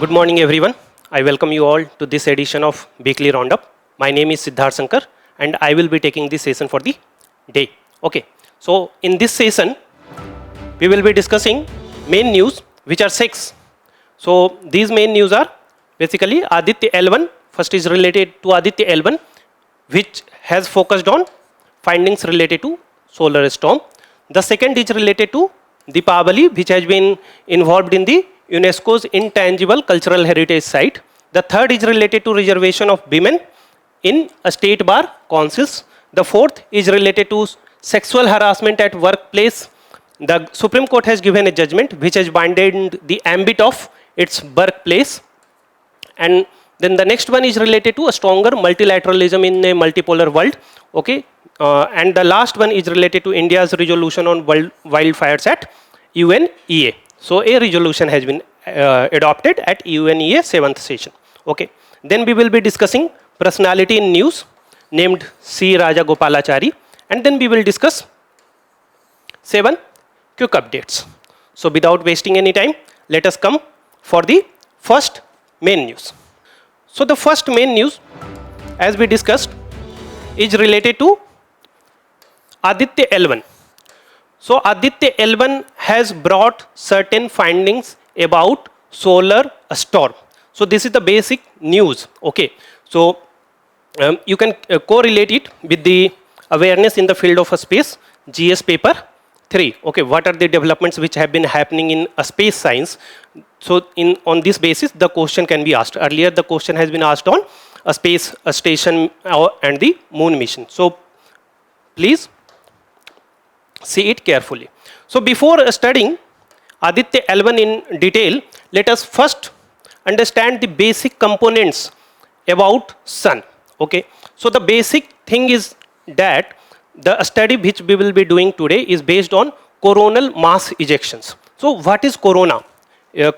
Good morning, everyone. I welcome you all to this edition of Weekly Roundup. My name is Siddharth Sankar, and I will be taking this session for the day. Okay. So, in this session, we will be discussing main news, which are 6. So, these main news are basically Aditya L1. First is related to Aditya L1, which has focused on findings related to solar storm. The second is related to Deepavali, which has been involved in the UNESCO's Intangible Cultural Heritage Site. The third is related to reservation of women in a state bar councils. The fourth is related to sexual harassment at workplace. The Supreme Court has given a judgment which has binded the ambit of its workplace. And then the next one is related to a stronger multilateralism in a multipolar world. Okay. And the last one is related to India's resolution on wildfires at UNEA. So a resolution has been adopted at UNEA 7th session. Okay. Then we will be discussing personality in news named C. Rajagopalachari, and then we will discuss 7 quick updates. So without wasting any time, let us come for the first main news. So the first main news, as we discussed, is related to Aditya L1. So Aditya L1 has brought certain findings about solar storm. So this is the basic news. Okay. So you can correlate it with the awareness in the field of space, GS paper 3. Okay. What are the developments which have been happening in space science? So on this basis, the question can be asked. Earlier, the question has been asked on a space station and the moon mission. So please see it carefully. So before studying Aditya L1 in detail, let us first understand the basic components about sun. Okay. So the basic thing is that the study which we will be doing today is based on coronal mass ejections. So what is corona?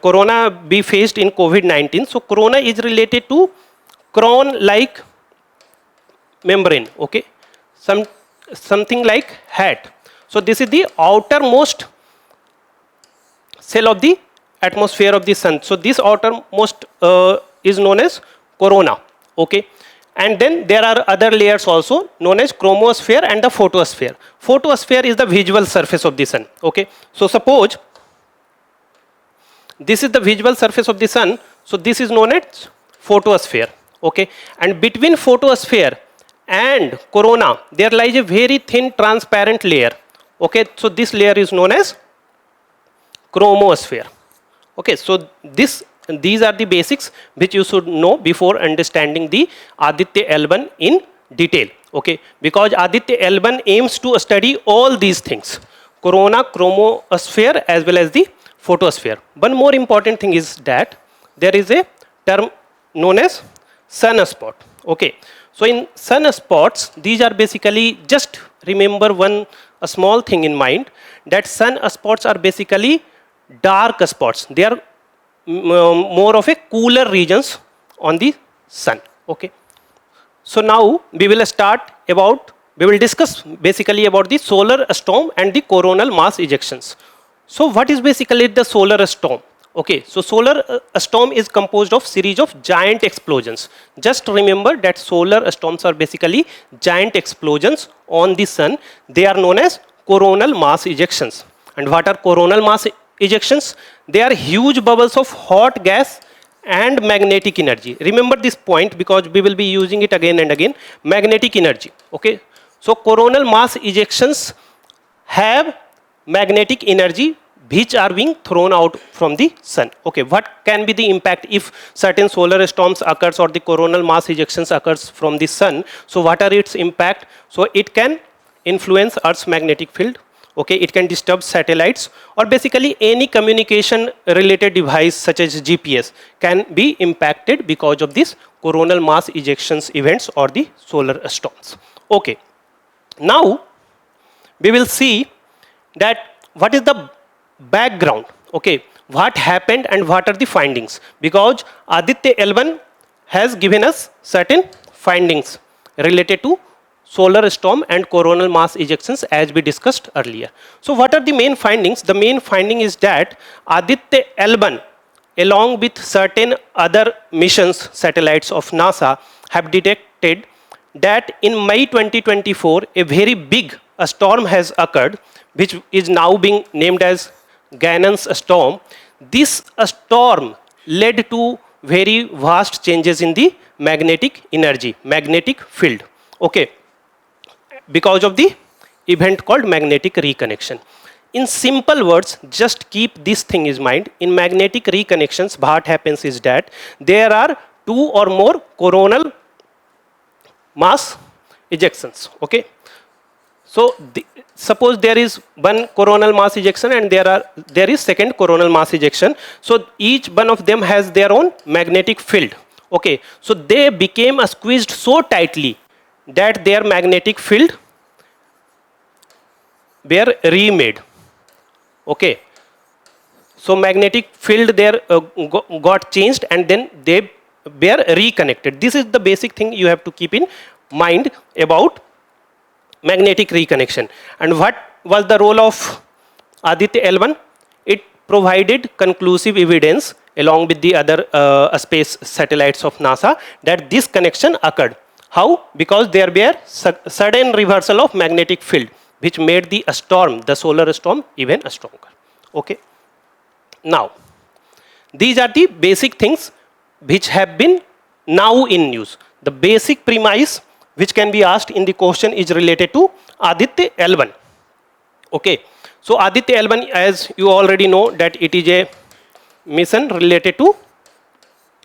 Corona we faced in COVID-19. So corona is related to crown-like membrane. Okay. Something like hat. So this is the outermost cell of the atmosphere of the sun. So this outermost is known as corona. Okay. And then there are other layers also known as chromosphere and the photosphere. Photosphere is the visual surface of the sun. Okay. So suppose this is the visual surface of the sun. So this is known as photosphere. Okay. And between photosphere and corona, there lies a very thin transparent layer. Okay, so this layer is known as chromosphere. Okay, so these are the basics which you should know before understanding the Aditya L1 in detail. Okay, because Aditya L1 aims to study all these things: corona, chromosphere, as well as the photosphere. One more important thing is that there is a term known as sunspot. Okay, so in sunspots, these are basically, just remember a small thing in mind, that sunspots are basically dark spots. They are more of a cooler regions on the sun. Okay. So now we will discuss basically about the solar storm and the coronal mass ejections. So what is basically the solar storm? Okay, so solar storm is composed of series of giant explosions. Just remember that solar storms are basically giant explosions on the sun. They are known as coronal mass ejections. And what are coronal mass ejections? They are huge bubbles of hot gas and magnetic energy. Remember this point because we will be using it again and again. Magnetic energy. Okay, so coronal mass ejections have magnetic energy which are being thrown out from the sun. Okay, what can be the impact if certain solar storms occurs or the coronal mass ejections occurs from the sun? So what are its impact? So it can influence Earth's magnetic field. Okay, it can disturb satellites, or basically any communication related device such as GPS can be impacted because of this coronal mass ejections events or the solar storms. Okay, now we will see that what is the background. Okay, what happened and what are the findings, because Aditya L1 has given us certain findings related to solar storm and coronal mass ejections as we discussed earlier. So what are the main findings? The main finding is that Aditya L1 along with certain other missions, satellites of NASA, have detected that in May 2024, a very big storm has occurred, which is now being named as Gannon's storm. This storm led to very vast changes in the magnetic energy, magnetic field, okay, because of the event called magnetic reconnection. In simple words, just keep this thing in mind. In magnetic reconnections, what happens is that there are two or more coronal mass ejections, okay. So suppose there is one coronal mass ejection and there is second coronal mass ejection. So each one of them has their own magnetic field, okay. So they became squeezed so tightly that their magnetic field were remade, okay. So magnetic field there got changed and then they were reconnected. This is the basic thing you have to keep in mind about magnetic reconnection. And what was the role of Aditya L1? It provided conclusive evidence along with the other space satellites of NASA that this connection occurred. How? Because there were sudden reversal of magnetic field, which made the storm, the solar storm, even stronger. Okay. Now, these are the basic things which have been now in use. The basic premise which can be asked in the question is related to Aditya L1. Okay. So Aditya L1, as you already know, that it is a mission related to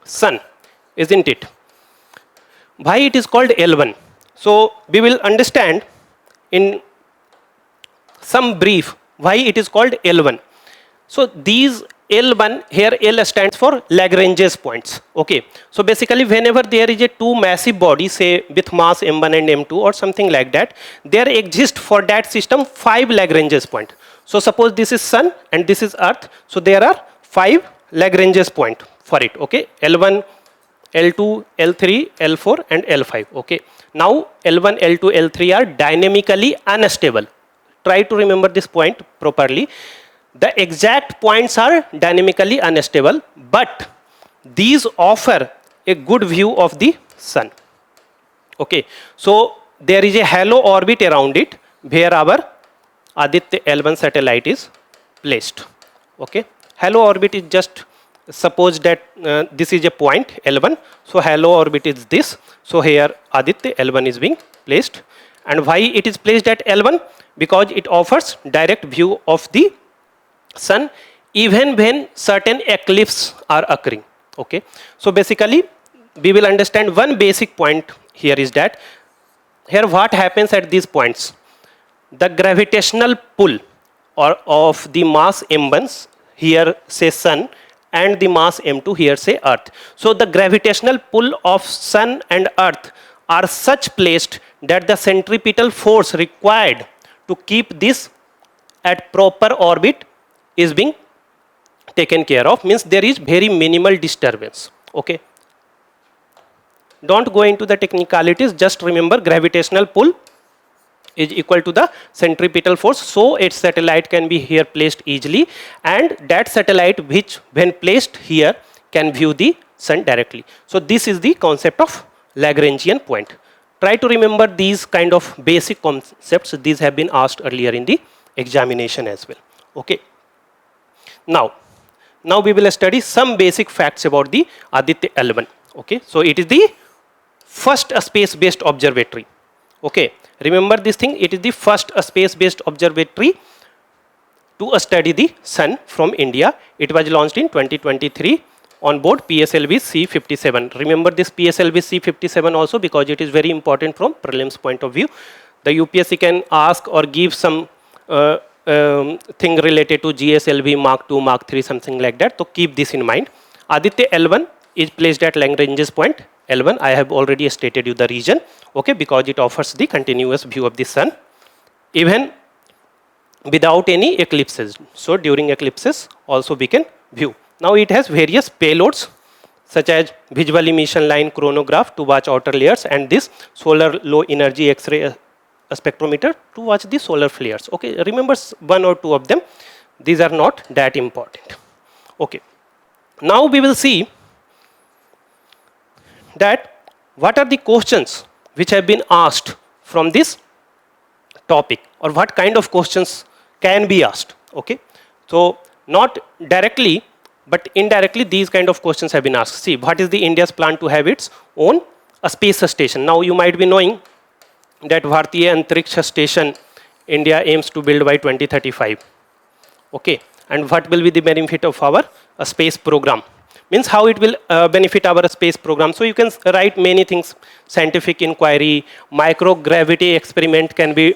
Sun, isn't it? Why it is called L1? So we will understand in some brief why it is called L1. So these L1, here L stands for Lagrange's points. Okay. So basically whenever there is a two massive bodies, say with mass M1 and M2 or something like that, there exist for that system 5 Lagrange's point. So suppose this is Sun and this is Earth. So there are 5 Lagrange's point for it. Okay. L1, L2, L3, L4 and L5. Okay. Now L1, L2, L3 are dynamically unstable. Try to remember this point properly. The exact points are dynamically unstable, but these offer a good view of the Sun. Okay. So there is a halo orbit around it where our Aditya L1 satellite is placed. Okay. Halo orbit is just, suppose that this is a point L1. So halo orbit is this. So here Aditya L1 is being placed. And why it is placed at L1? Because it offers direct view of the Sun even when certain eclipses are occurring. Okay. So basically we will understand one basic point here is that here what happens at these points. The gravitational pull of the mass M1, here say Sun, and the mass M2, here say Earth. So the gravitational pull of Sun and Earth are such placed that the centripetal force required to keep this at proper orbit is being taken care of, means there is very minimal disturbance. Okay. Don't go into the technicalities, just remember gravitational pull is equal to the centripetal force, so its satellite can be here placed easily, and that satellite which when placed here can view the Sun directly. So this is the concept of Lagrangian point. Try to remember these kind of basic concepts. These have been asked earlier in the examination as well. Okay. Now we will study some basic facts about the Aditya L1. Okay. So it is the first space-based observatory. Okay. Remember this thing, it is the first space-based observatory to study the Sun from India. It was launched in 2023 on board PSLV C57. Remember this PSLV C57 also because it is very important from prelims point of view. The UPSC can ask or give some thing related to GSLV Mark 2, Mark 3, something like that. So keep this in mind. Aditya L1 is placed at Lagrange's point L1. I have already stated you the region, okay, because it offers the continuous view of the Sun even without any eclipses. So during eclipses also we can view. Now it has various payloads such as visual emission line chronograph to watch outer layers and this solar low energy X-ray spectrometer to watch the solar flares. Okay, remember one or two of them. These are not that important. Okay. Now we will see that what are the questions which have been asked from this topic, or what kind of questions can be asked. Okay, so not directly but indirectly these kind of questions have been asked. See, what is the India's plan to have its own a space station? Now you might be knowing that Bharatiya Antariksha Station India aims to build by 2035. Okay, and what will be the benefit of our space program? Means how it will benefit our space program. So you can write many things: scientific inquiry, microgravity experiment can be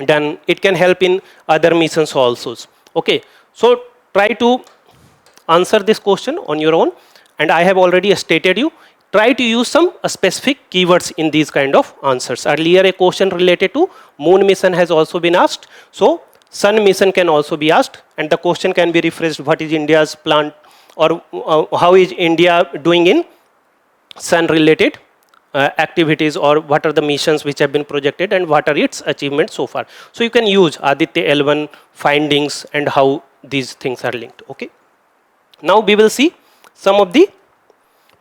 done. It can help in other missions also. Okay, so try to answer this question on your own, and I have already stated you. Try to use some specific keywords in these kind of answers. Earlier a question related to moon mission has also been asked. So sun mission can also be asked, and the question can be rephrased: what is India's plan, or how is India doing in sun related activities, or what are the missions which have been projected and what are its achievements so far. So you can use Aditya L1 findings and how these things are linked. Okay. Now we will see some of the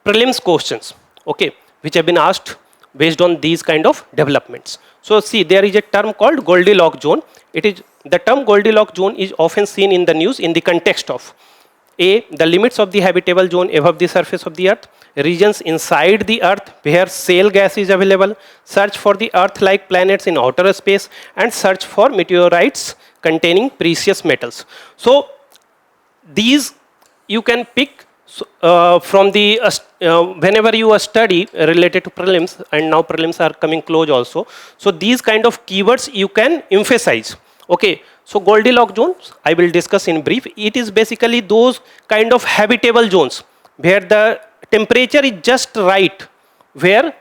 prelims questions, okay, which have been asked based on these kind of developments. So see, there is a term called Goldilocks zone. It is the term Goldilocks zone is often seen in the news in the context of A, the limits of the habitable zone above the surface of the earth, regions inside the earth where shale gas is available, search for the earth-like planets in outer space, and search for meteorites containing precious metals. So these you can pick from the whenever you study related to prelims, and now prelims are coming close also. So these kind of keywords you can emphasize. Okay, so Goldilocks zones I will discuss in brief. It is basically those kind of habitable zones where the temperature is just right, where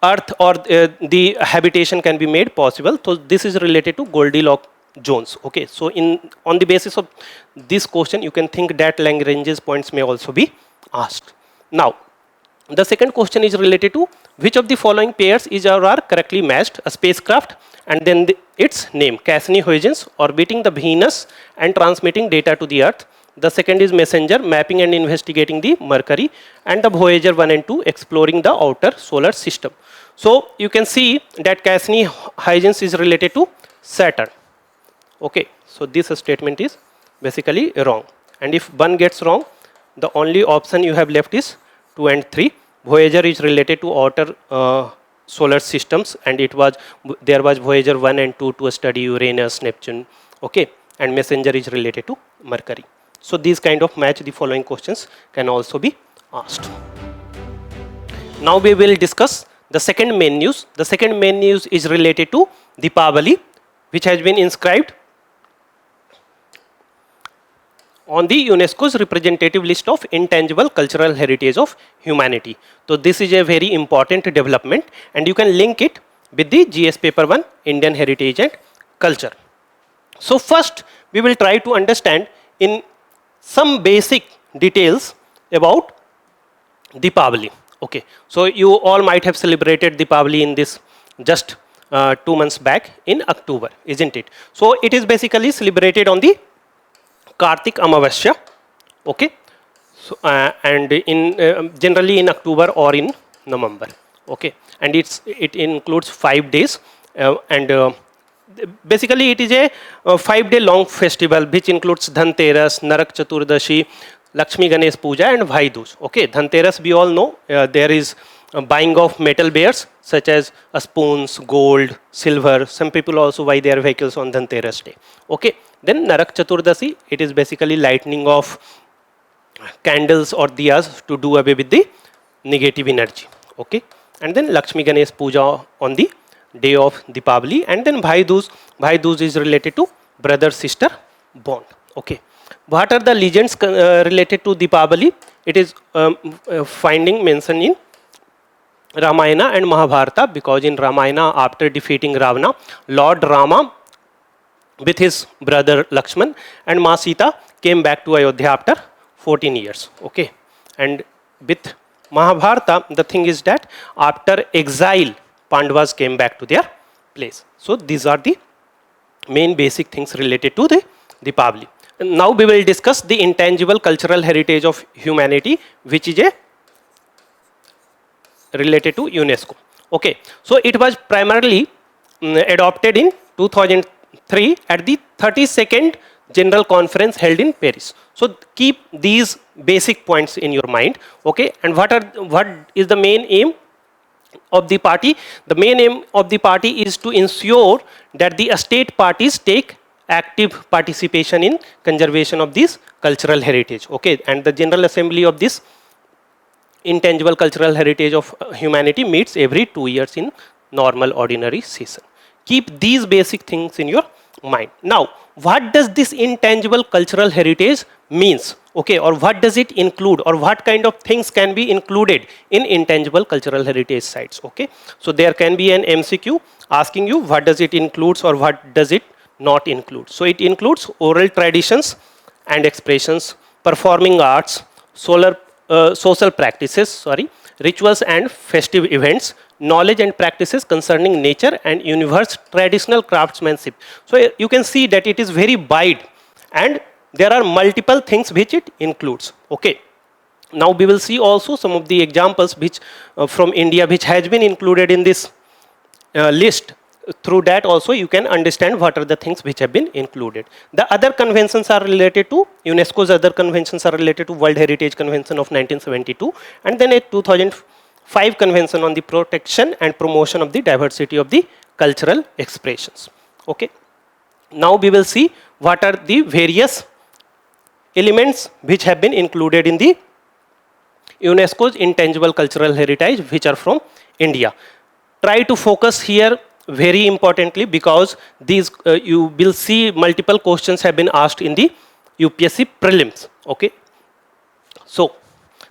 earth or the habitation can be made possible. So this is related to Goldilocks zones. Okay, so on the basis of this question you can think that Lagrange's points may also be asked. Now the second question is related to which of the following pairs is or are correctly matched: a spacecraft and then its name, Cassini-Huygens, orbiting the Venus and transmitting data to the earth. The second is Messenger, mapping and investigating the Mercury, and the Voyager 1 and 2, exploring the outer solar system. So you can see that Cassini-Huygens is related to Saturn. Okay, so this statement is basically wrong, and if one gets wrong, the only option you have left is 2 and 3. Voyager is related to outer solar systems, and there was Voyager 1 and 2 to study Uranus, Neptune. Okay, and Messenger is related to Mercury. So these kind of match the following questions can also be asked. Now we will discuss the second main news. The second main news is related to Deepavali, which has been inscribed on the UNESCO's representative list of intangible cultural heritage of humanity. So this is a very important development, and you can link it with the GS paper 1, Indian heritage and culture. So first we will try to understand in some basic details about Deepavali. Okay, so you all might have celebrated Deepavali in this just 2 months back in October, isn't it? So it is basically celebrated on the Kartik Amavasya, okay, so, and in generally in October or in November, okay, and it includes 5 days, and basically it is a 5-day long festival which includes Dhanteras, Narak Chaturdashi, Lakshmi Ganesh Puja, and Bhai Dooj. Okay, Dhanteras we all know, there is buying of metal wares such as spoons, gold, silver. Some people also buy their vehicles on Dhanteras day. Okay, then Narak Chaturdashi, it is basically lighting of candles or diyas to do away with the negative energy. Okay, and then Lakshmi Ganesh Puja on the day of Deepavali, and then Bhai Dooj. Bhai Dooj is related to brother-sister bond. Okay, what are the legends related to Deepavali? It is finding mention in Ramayana and Mahabharata, because in Ramayana, after defeating Ravana, Lord Rama with his brother Lakshman and Ma Sita came back to Ayodhya after 14 years. Okay, and with Mahabharata, the thing is that after exile, Pandavas came back to their place. So these are the main basic things related to the Deepavali. now we will discuss the intangible cultural heritage of humanity, which is related to UNESCO. Okay, so it was primarily adopted in 2003 at the 32nd General Conference held in Paris. So keep these basic points in your mind. Okay, and what is the main aim of the party? The main aim of the party is to ensure that the state parties take active participation in conservation of this cultural heritage. Okay, and the General Assembly of this intangible cultural heritage of humanity meets every 2 years in normal ordinary session. Keep these basic things in your mind. Now, what does this intangible cultural heritage means? Okay, or what does it include, or what kind of things can be included in intangible cultural heritage sites? Okay, so there can be an MCQ asking you what does it includes or what does it not include. So it includes oral traditions and expressions, performing arts, social practices, rituals and festive events, knowledge and practices concerning nature and universe, traditional craftsmanship. So you can see that it is very wide and there are multiple things which it includes. Okay. Now we will see also some of the examples which from India which has been included in this list. Through that also you can understand what are the things which have been included. The other conventions are related to, UNESCO's other conventions are related to World Heritage Convention of 1972 and then a 2005 Convention on the Protection and Promotion of the Diversity of the Cultural Expressions. Okay. Now we will see what are the various elements which have been included in the UNESCO's intangible cultural heritage which are from India. Try to focus here very importantly because these you will see multiple questions have been asked in the UPSC prelims. Okay. So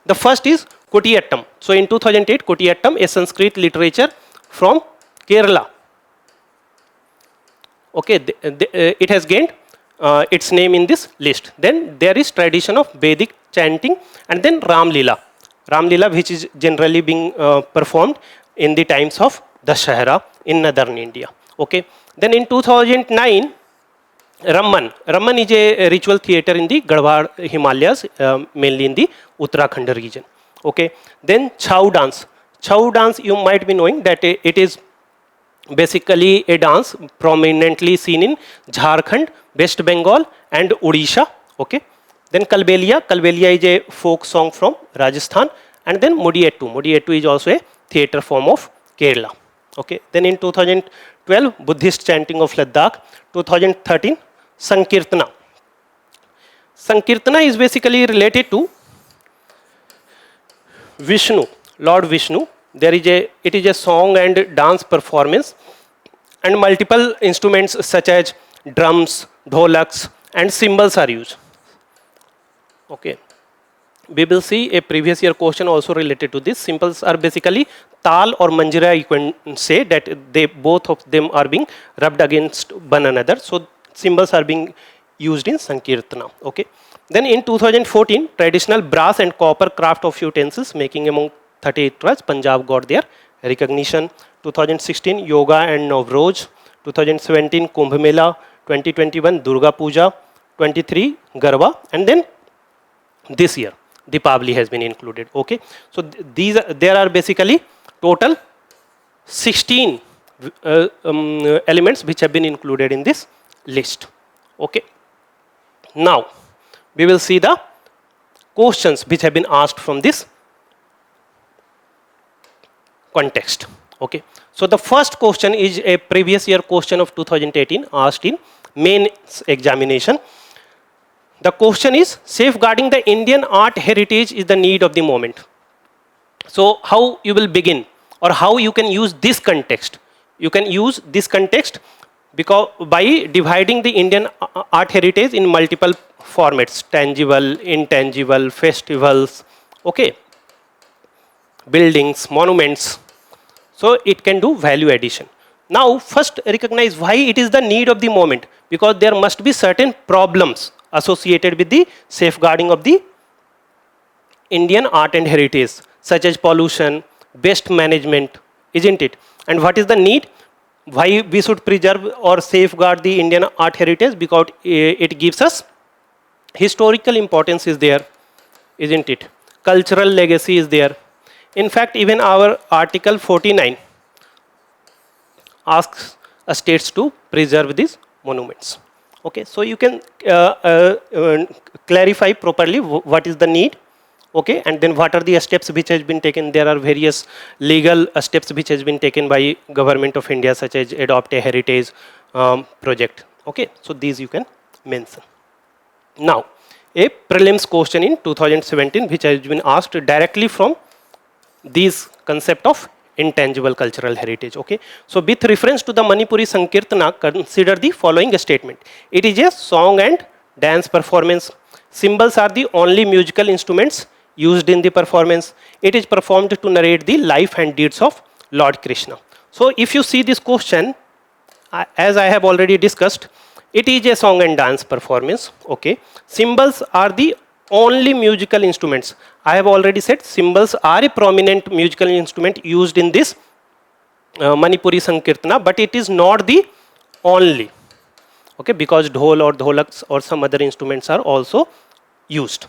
the first is Kutiyattam. So in 2008 Kutiyattam, a Sanskrit literature from Kerala. Okay, it has gained its name in this list. Then there is tradition of Vedic chanting and then Ram Leela. Ram Leela which is generally being performed in the times of Dashahara in northern India. Okay. Then in 2009, Ramman is a ritual theatre in the Garhwal Himalayas, mainly in the Uttarakhand region. Okay. Then Chhau dance. Chhau dance you might be knowing that it is basically a dance prominently seen in Jharkhand, West Bengal and Odisha. Okay. Then Kalbelia is a folk song from Rajasthan and then Mudiyettu is also a theatre form of Kerala. Okay. Then in 2012, Buddhist chanting of Ladakh. 2013, Sankirtana. Sankirtana is basically related to Vishnu, Lord Vishnu. It is a song and dance performance and multiple instruments such as drums, dholaks and cymbals are used. Okay. We will see a previous year question also related to this. Cymbals are basically tal or manjira, you can say that they both of them are being rubbed against one another. So cymbals are being used in Sankirtana. Okay. Then in 2014, traditional brass and copper craft of utensils making among 38 tribes, Punjab got their recognition. 2016, Yoga and Navroz. 2017, Kumbh Mela. 2021, Durga Puja. 23, Garba. And then this year, Deepavali has been included. Okay. So there are basically total 16 elements which have been included in this list. Okay. Now we will see the questions which have been asked from this context. Okay. So the first question is a previous year question of 2018 asked in mains examination. The question is, safeguarding the Indian art heritage is the need of the moment. So how you will begin or how you can use this context? You can use this context because by dividing the Indian art heritage in multiple formats, tangible, intangible, festivals, okay, buildings, monuments. So it can do value addition. Now first recognize why it is the need of the moment, because there must be certain problems associated with the safeguarding of the Indian art and heritage, such as pollution, waste management, isn't it? And what is the need? Why we should preserve or safeguard the Indian art heritage? Because it gives us Historical importance is there, isn't it? Cultural legacy is there. In fact, even our Article 49 asks states to preserve these monuments. Okay, so you can clarify properly what is the need. Okay, and then what are the steps which has been taken. There are various legal steps which has been taken by Government of India, such as adopt a heritage project. Okay, so these you can mention. Now, a prelims question in 2017 which has been asked directly from these concept of intangible cultural heritage. Okay, so with reference to the Manipuri Sankirtana, consider the following statement. It is a song and dance performance. Cymbals are the only musical instruments used in the performance. It is performed to narrate the life and deeds of Lord Krishna. So if you see this question, as I have already discussed, it is a song and dance performance. Okay, cymbals are the only musical instruments. I have already said cymbals are a prominent musical instrument used in this Manipuri Sankirtana, but it is not the only. Okay, because dhol or dholaks or some other instruments are also used.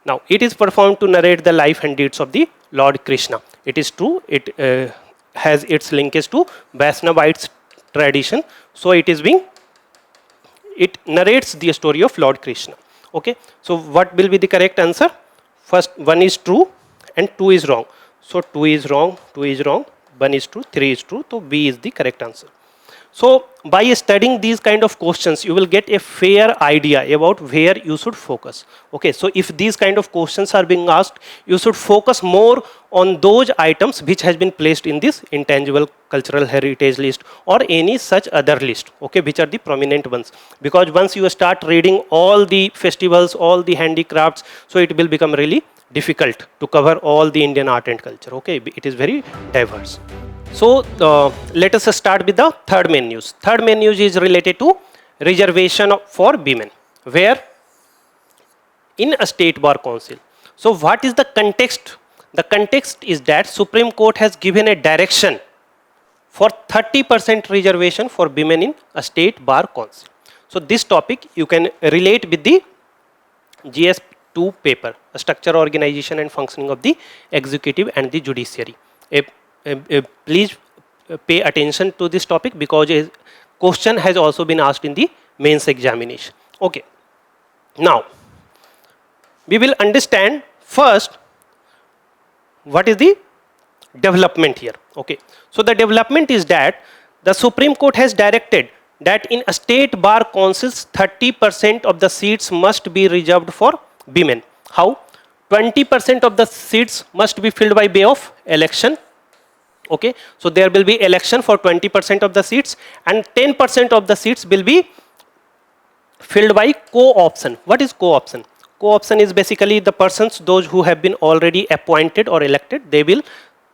Now, it is performed to narrate the life and deeds of the Lord Krishna. It is true, it has its linkage to Vaishnavite tradition. So, it narrates the story of Lord Krishna. Okay, so what will be the correct answer? First, 1 is true and 2 is wrong. So 2 is wrong, 2 is wrong, 1 is true, 3 is true. So B is the correct answer. So by studying these kind of questions, you will get a fair idea about where you should focus. Okay, so if these kind of questions are being asked, you should focus more on those items which has been placed in this intangible cultural heritage list or any such other list, okay, which are the prominent ones. Because once you start reading all the festivals, all the handicrafts, so it will become really difficult to cover all the Indian art and culture. Okay, it is very diverse. So let us start with the third main news. Third main news is related to reservation for women, where in a state bar council. So what is the context? The context is that Supreme Court has given a direction for 30% reservation for women in a state bar council. So this topic you can relate with the GS2 paper, a structure, organization and functioning of the executive and the judiciary. Please pay attention to this topic because a question has also been asked in the mains examination. Okay. Now, we will understand first what is the development here. Okay. So the development is that the Supreme Court has directed that in a state bar councils, 30% of the seats must be reserved for women. How? 20% of the seats must be filled by way of election. Okay, so there will be election for 20% of the seats and 10% of the seats will be filled by co-option. What is co-option? Co-option is basically the persons, those who have been already appointed or elected, they will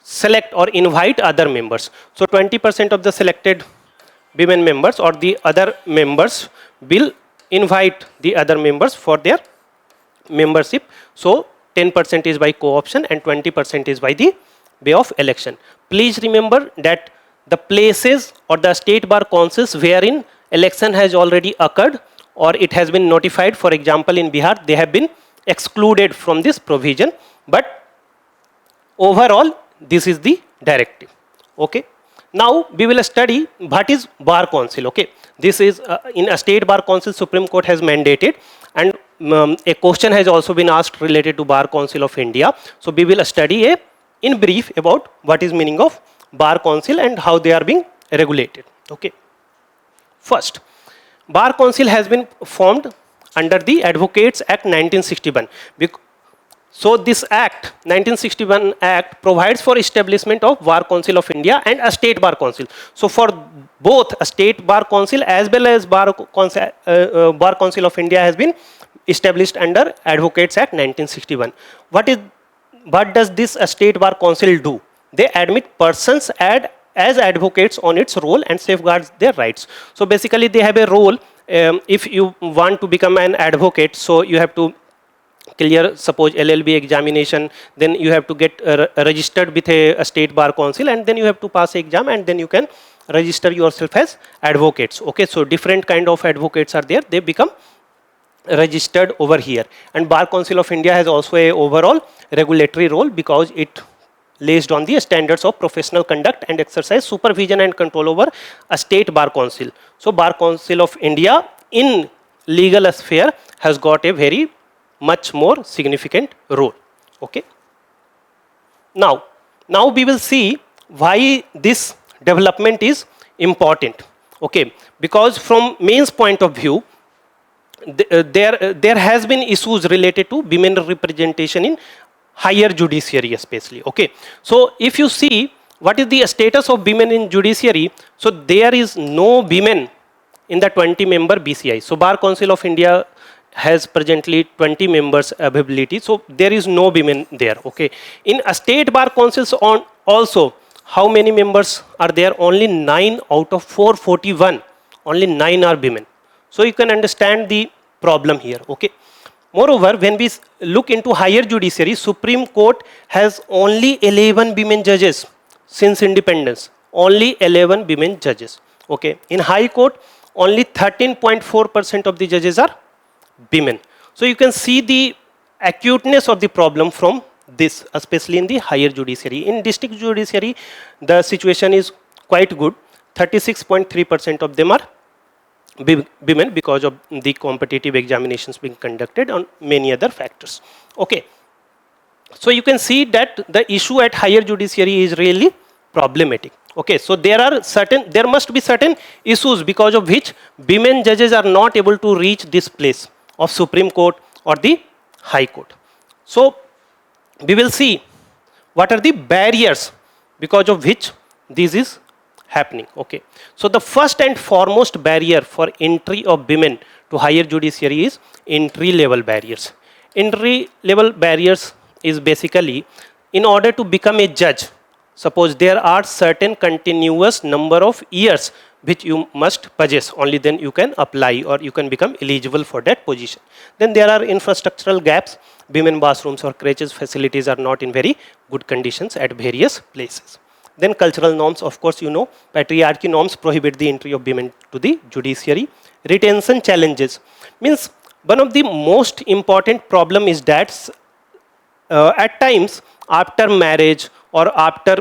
select or invite other members. So 20% of the selected women members or the other members will invite the other members for their membership. So 10% is by co-option and 20% is by the way of election. Please remember that the places or the state bar councils wherein election has already occurred or it has been notified, for example in Bihar, they have been excluded from this provision, but overall this is the directive. Okay. Now we will study what is bar council. Okay, this is in a state bar council Supreme Court has mandated, and a question has also been asked related to Bar Council of India. So we will study in brief about what is meaning of bar council and how they are being regulated. Okay. First, bar council has been formed under the Advocates Act 1961. So this act, 1961 Act, provides for establishment of Bar Council of India and a state bar council. So for both a state bar council as well as Bar Council of India has been established under Advocates Act 1961. What does this state bar council do? They admit persons as advocates on its role and safeguards their rights. So basically they have a role. If you want to become an advocate, so you have to clear, suppose LLB examination, then you have to get registered with a state bar council, and then you have to pass exam, and then you can register yourself as advocates. Okay, so different kind of advocates are there. They become registered over here. And Bar Council of India has also a overall regulatory role because it based on the standards of professional conduct and exercise supervision and control over a state bar council. So Bar Council of India in legal sphere has got a very much more significant role. Okay. Now we will see why this development is important. Okay, because from mains point of view, there has been issues related to women representation in higher judiciary especially. Okay, so if you see what is the status of women in judiciary, so there is no women in the 20-member BCI. So Bar Council of India has presently 20 members availability, so there is no women there. Okay, in a state bar councils on also, how many members are there? Only 9 out of 441, only 9 are women. So you can understand the problem here. Okay. Moreover, when we look into higher judiciary, Supreme Court has only 11 women judges since independence. Only 11 women judges. Okay. In High Court, only 13.4% of the judges are women. So you can see the acuteness of the problem from this, especially in the higher judiciary. In district judiciary, the situation is quite good. 36.3% of them are women because of the competitive examinations being conducted on many other factors. Okay. So you can see that the issue at higher judiciary is really problematic. Okay, so there must be certain issues because of which women judges are not able to reach this place of Supreme Court or the High Court. So we will see what are the barriers because of which this is happening. Okay, so the first and foremost barrier for entry of women to higher judiciary is entry level barriers. Entry level barriers is basically in order to become a judge. Suppose there are certain continuous number of years which you must possess, only then you can apply or you can become eligible for that position. Then there are infrastructural gaps. Women bathrooms or crèches facilities are not in very good conditions at various places. Then cultural norms, of course you know, patriarchy norms prohibit the entry of women to the judiciary. Retention challenges means one of the most important problem is that at times after marriage or after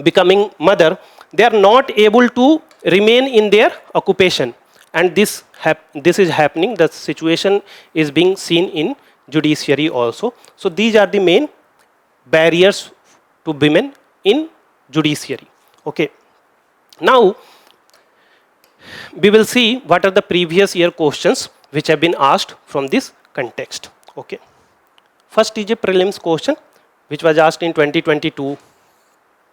becoming mother, they are not able to remain in their occupation, and this is happening. The situation is being seen in judiciary also. So these are the main barriers to women in judiciary. Okay. Now we will see what are the previous year questions which have been asked from this context. Okay. First is a prelims question which was asked in 2022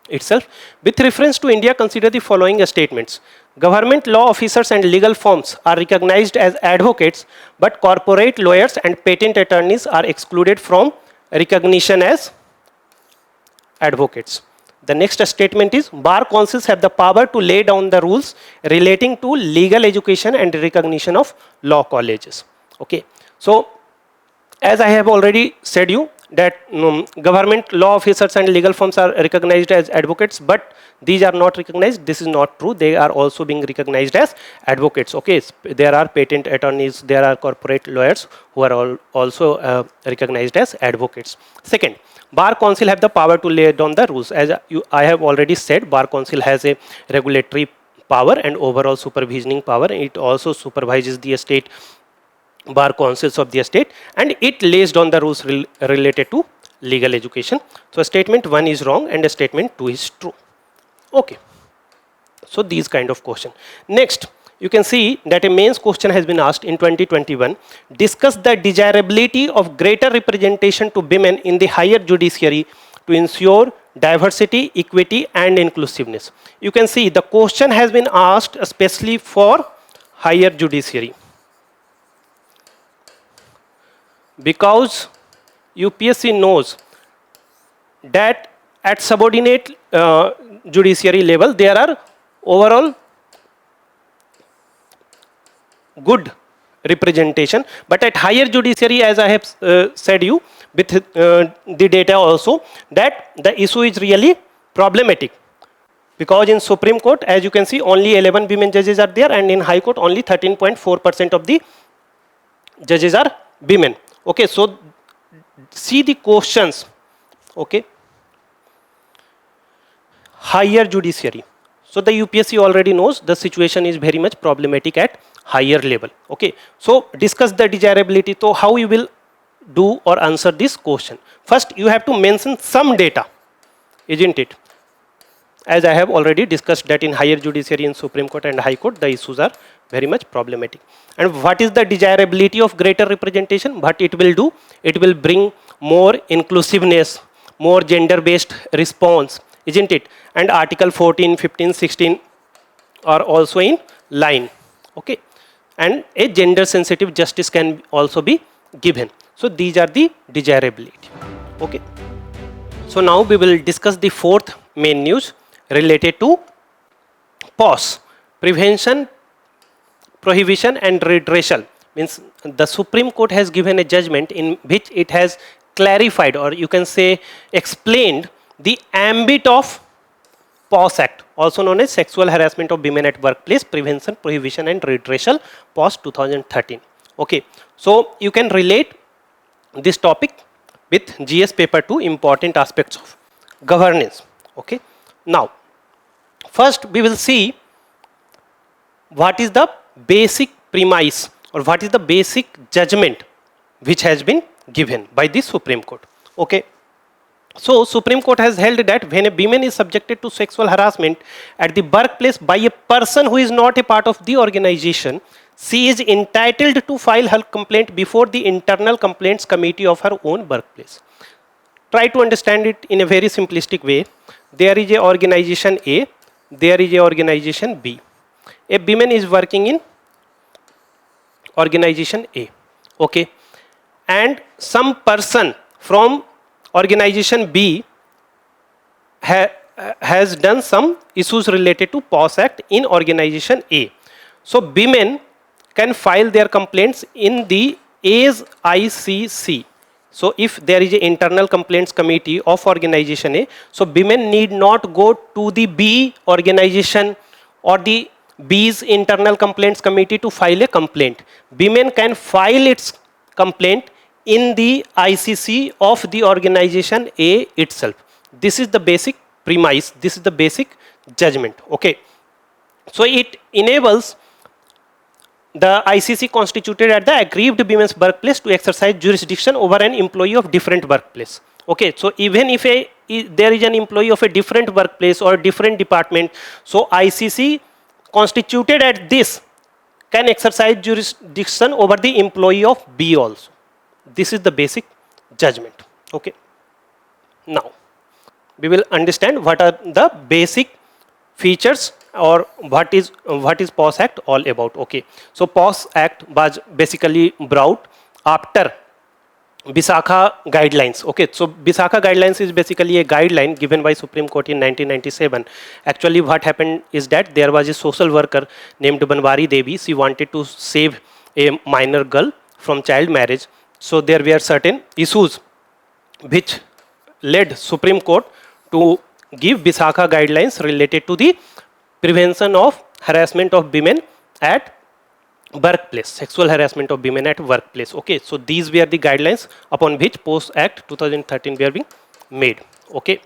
itself. With reference to India, consider the following statements. Government law officers and legal firms are recognized as advocates, but corporate lawyers and patent attorneys are excluded from recognition as advocates. The next statement is bar councils have the power to lay down the rules relating to legal education and recognition of law colleges. Okay. So as I have already said you that government law officers and legal firms are recognized as advocates, but these are not recognized. This is not true. They are also being recognized as advocates. Okay, there are patent attorneys, there are corporate lawyers who are also recognized as advocates. Second, bar council have the power to lay down the rules. As I have already said, bar council has a regulatory power and overall supervisioning power. It also supervises the state bar councils of the state, and it lays down the rules related to legal education. So statement 1 is wrong and statement 2 is true. Okay. So these kind of question. Next, you can see that a mains question has been asked in 2021. Discuss the desirability of greater representation to women in the higher judiciary to ensure diversity, equity and inclusiveness. You can see the question has been asked especially for higher judiciary, because UPSC knows that at subordinate judiciary level there are overall good representation, but at higher judiciary, as I have said you with the data also, that the issue is really problematic, because in Supreme Court, as you can see, only 11 women judges are there, and in High Court only 13.4% of the judges are women. Okay, so see the questions. Okay, higher judiciary. So the UPSC already knows the situation is very much problematic at higher level. Okay, so discuss the desirability. So how you will do or answer this question? First, you have to mention some data, isn't it? As I have already discussed that in higher judiciary, in Supreme Court and High Court, the issues are very much problematic. And what is the desirability of greater representation? What it will do? It will bring more inclusiveness, more gender-based response, isn't it? And Article 14, 15, 16 are also in line. Okay, and a gender-sensitive justice can also be given. So these are the desirability. Okay. So now we will discuss the fourth main news related to PoSH, prevention, prohibition and redressal. Means the Supreme Court has given a judgment in which it has clarified, or you can say explained, the ambit of PoSH Act, also known as Sexual Harassment of Women at Workplace, Prevention, Prohibition and Redressal, PoSH 2013. Okay, so you can relate this topic with GS paper 2, important aspects of governance. Okay, now first we will see what is the basic premise or what is the basic judgment which has been given by the Supreme Court. Okay, so Supreme Court has held that when a woman is subjected to sexual harassment at the workplace by a person who is not a part of the organization, she is entitled to file her complaint before the internal complaints committee of her own workplace. Try to understand it in a very simplistic way. There is a organization A, there is a organization B. A woman is working in organization A. Okay, and some person from organization B has done some issues related to PoSH Act in organization A. So women can file their complaints in the A's ICC. So if there is an internal complaints committee of organization A, so women need not go to the B organization or the B's internal complaints committee to file a complaint. Women can file its complaint in the ICC of the organization A itself. This is the basic premise, this is the basic judgment. Okay, so it enables the ICC constituted at the aggrieved women's workplace to exercise jurisdiction over an employee of different workplace. Okay, so even if there is an employee of a different workplace or different department, so ICC constituted at this can exercise jurisdiction over the employee of B also. This is the basic judgment. Okay, now we will understand what are the basic features or what is PoSH Act all about. Okay, so PoSH Act was basically brought after Visakha guidelines. Okay, so Visakha guidelines is basically a guideline given by Supreme Court in 1997. Actually what happened is that there was a social worker named Banwari Devi. She wanted to save a minor girl from child marriage. So there were certain issues which led Supreme Court to give Visakha guidelines related to the prevention of harassment of women at workplace, sexual harassment of women at workplace. Okay, so these were the guidelines upon which PoSH Act 2013 were being made. Okay,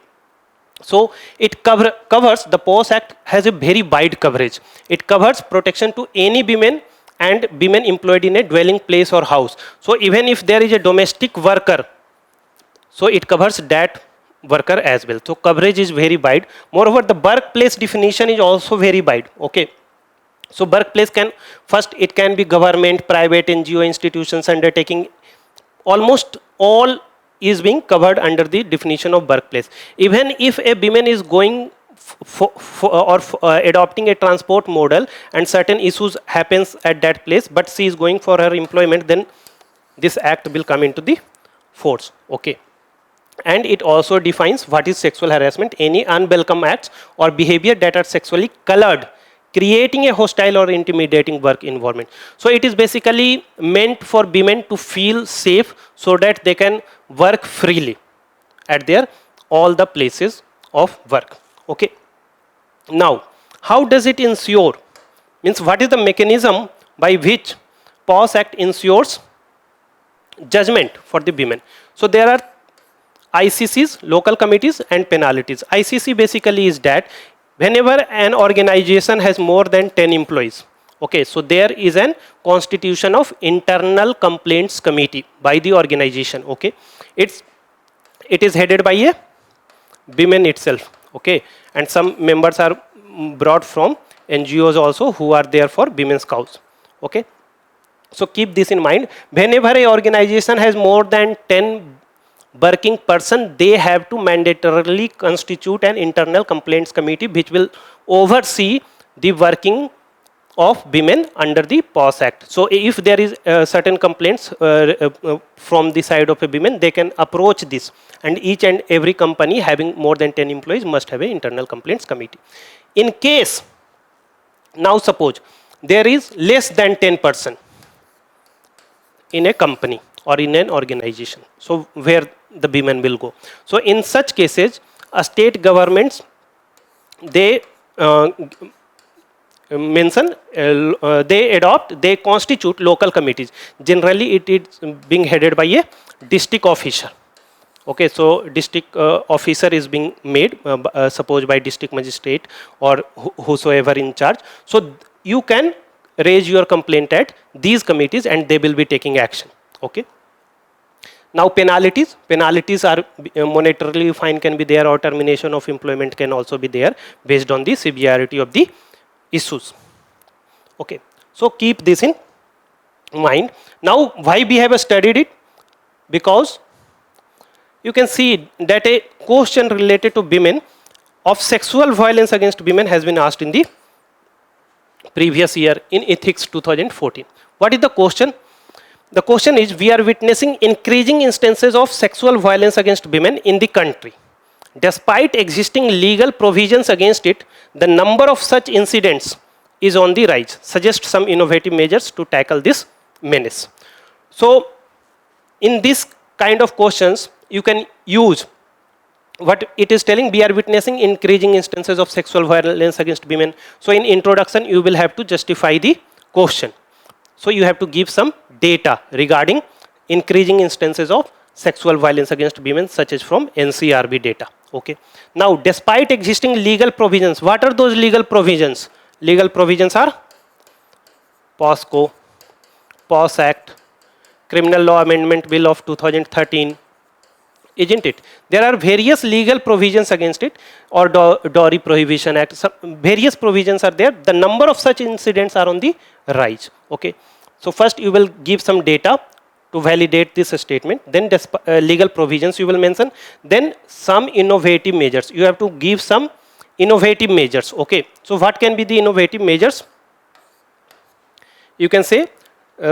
so it covers, the PoSH Act has a very wide coverage. It covers protection to any women and women employed in a dwelling place or house. So even if there is a domestic worker, so it covers that worker as well. So coverage is very wide. Moreover, the workplace definition is also very wide. Okay, so workplace can, first it can be government, private, NGO, institutions, undertaking. Almost all is being covered under the definition of workplace. Even if a woman is going adopting a transport model and certain issues happens at that place, but she is going for her employment, then this act will come into the force. Okay, and it also defines what is sexual harassment: any unwelcome acts or behavior that are sexually colored, creating a hostile or intimidating work environment. So it is basically meant for women to feel safe so that they can work freely at their all the places of work. Okay, now how does it ensure, means what is the mechanism by which PoSH Act ensures judgment for the women. So there are ICCs, local committees, and penalties. ICC basically is that whenever an organization has more than 10 employees, okay, so there is an constitution of internal complaints committee by the organization. Okay, it is headed by a women itself. Okay, and some members are brought from NGOs also who are there for women's cause. Okay, so keep this in mind. Whenever a organization has more than 10 working person, they have to mandatorily constitute an internal complaints committee which will oversee the working of women under the PoSH Act. So if there is certain complaints from the side of a women, they can approach this, and each and every company having more than 10 employees must have an internal complaints committee. In case, now suppose there is less than 10% in a company or in an organization, so where the women will go. So in such cases, state governments, they they constitute local committees. Generally it is being headed by a district officer. Okay, so district officer is being made, suppose by district magistrate or whosoever in charge. So you can raise your complaint at these committees and they will be taking action. Okay. Now penalties are monetarily fine can be there, or termination of employment can also be there based on the severity of the issues. Okay, so keep this in mind. Now why we have studied it? Because you can see that a question related to women of sexual violence against women has been asked in the previous year in Ethics 2014. What is the question? The question is, we are witnessing increasing instances of sexual violence against women in the country. Despite existing legal provisions against it, the number of such incidents is on the rise. Suggest some innovative measures to tackle this menace. So in this kind of questions, you can use what it is telling. We are witnessing increasing instances of sexual violence against women. So in introduction, you will have to justify the question. So you have to give some data regarding increasing instances of sexual violence against women, such as from NCRB data. Okay. Now, despite existing legal provisions, what are those legal provisions? Legal provisions are POSCO, POSH Act, Criminal Law Amendment Bill of 2013, isn't it? There are various legal provisions against it, or Dowry Prohibition Act. Some various provisions are there. The number of such incidents are on the rise. Okay. So first you will give some data to validate this statement. Then legal provisions you will mention. Then some innovative measures. You have to give some innovative measures. Okay. So what can be the innovative measures? You can say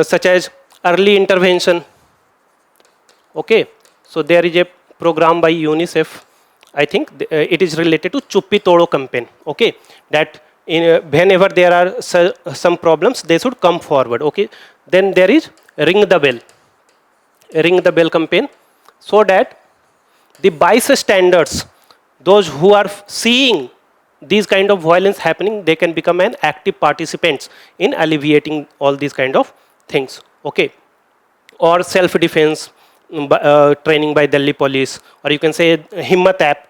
such as early intervention. Okay. So there is a program by UNICEF. I think it is related to Chuppi Todo campaign. Okay. That whenever there are some problems, they should come forward. Okay. Then there is ring the bell campaign, so that the bystanders, those who are seeing these kind of violence happening, they can become an active participants in alleviating all these kind of things. Okay. Or self-defense training by Delhi police, or you can say Himmat app.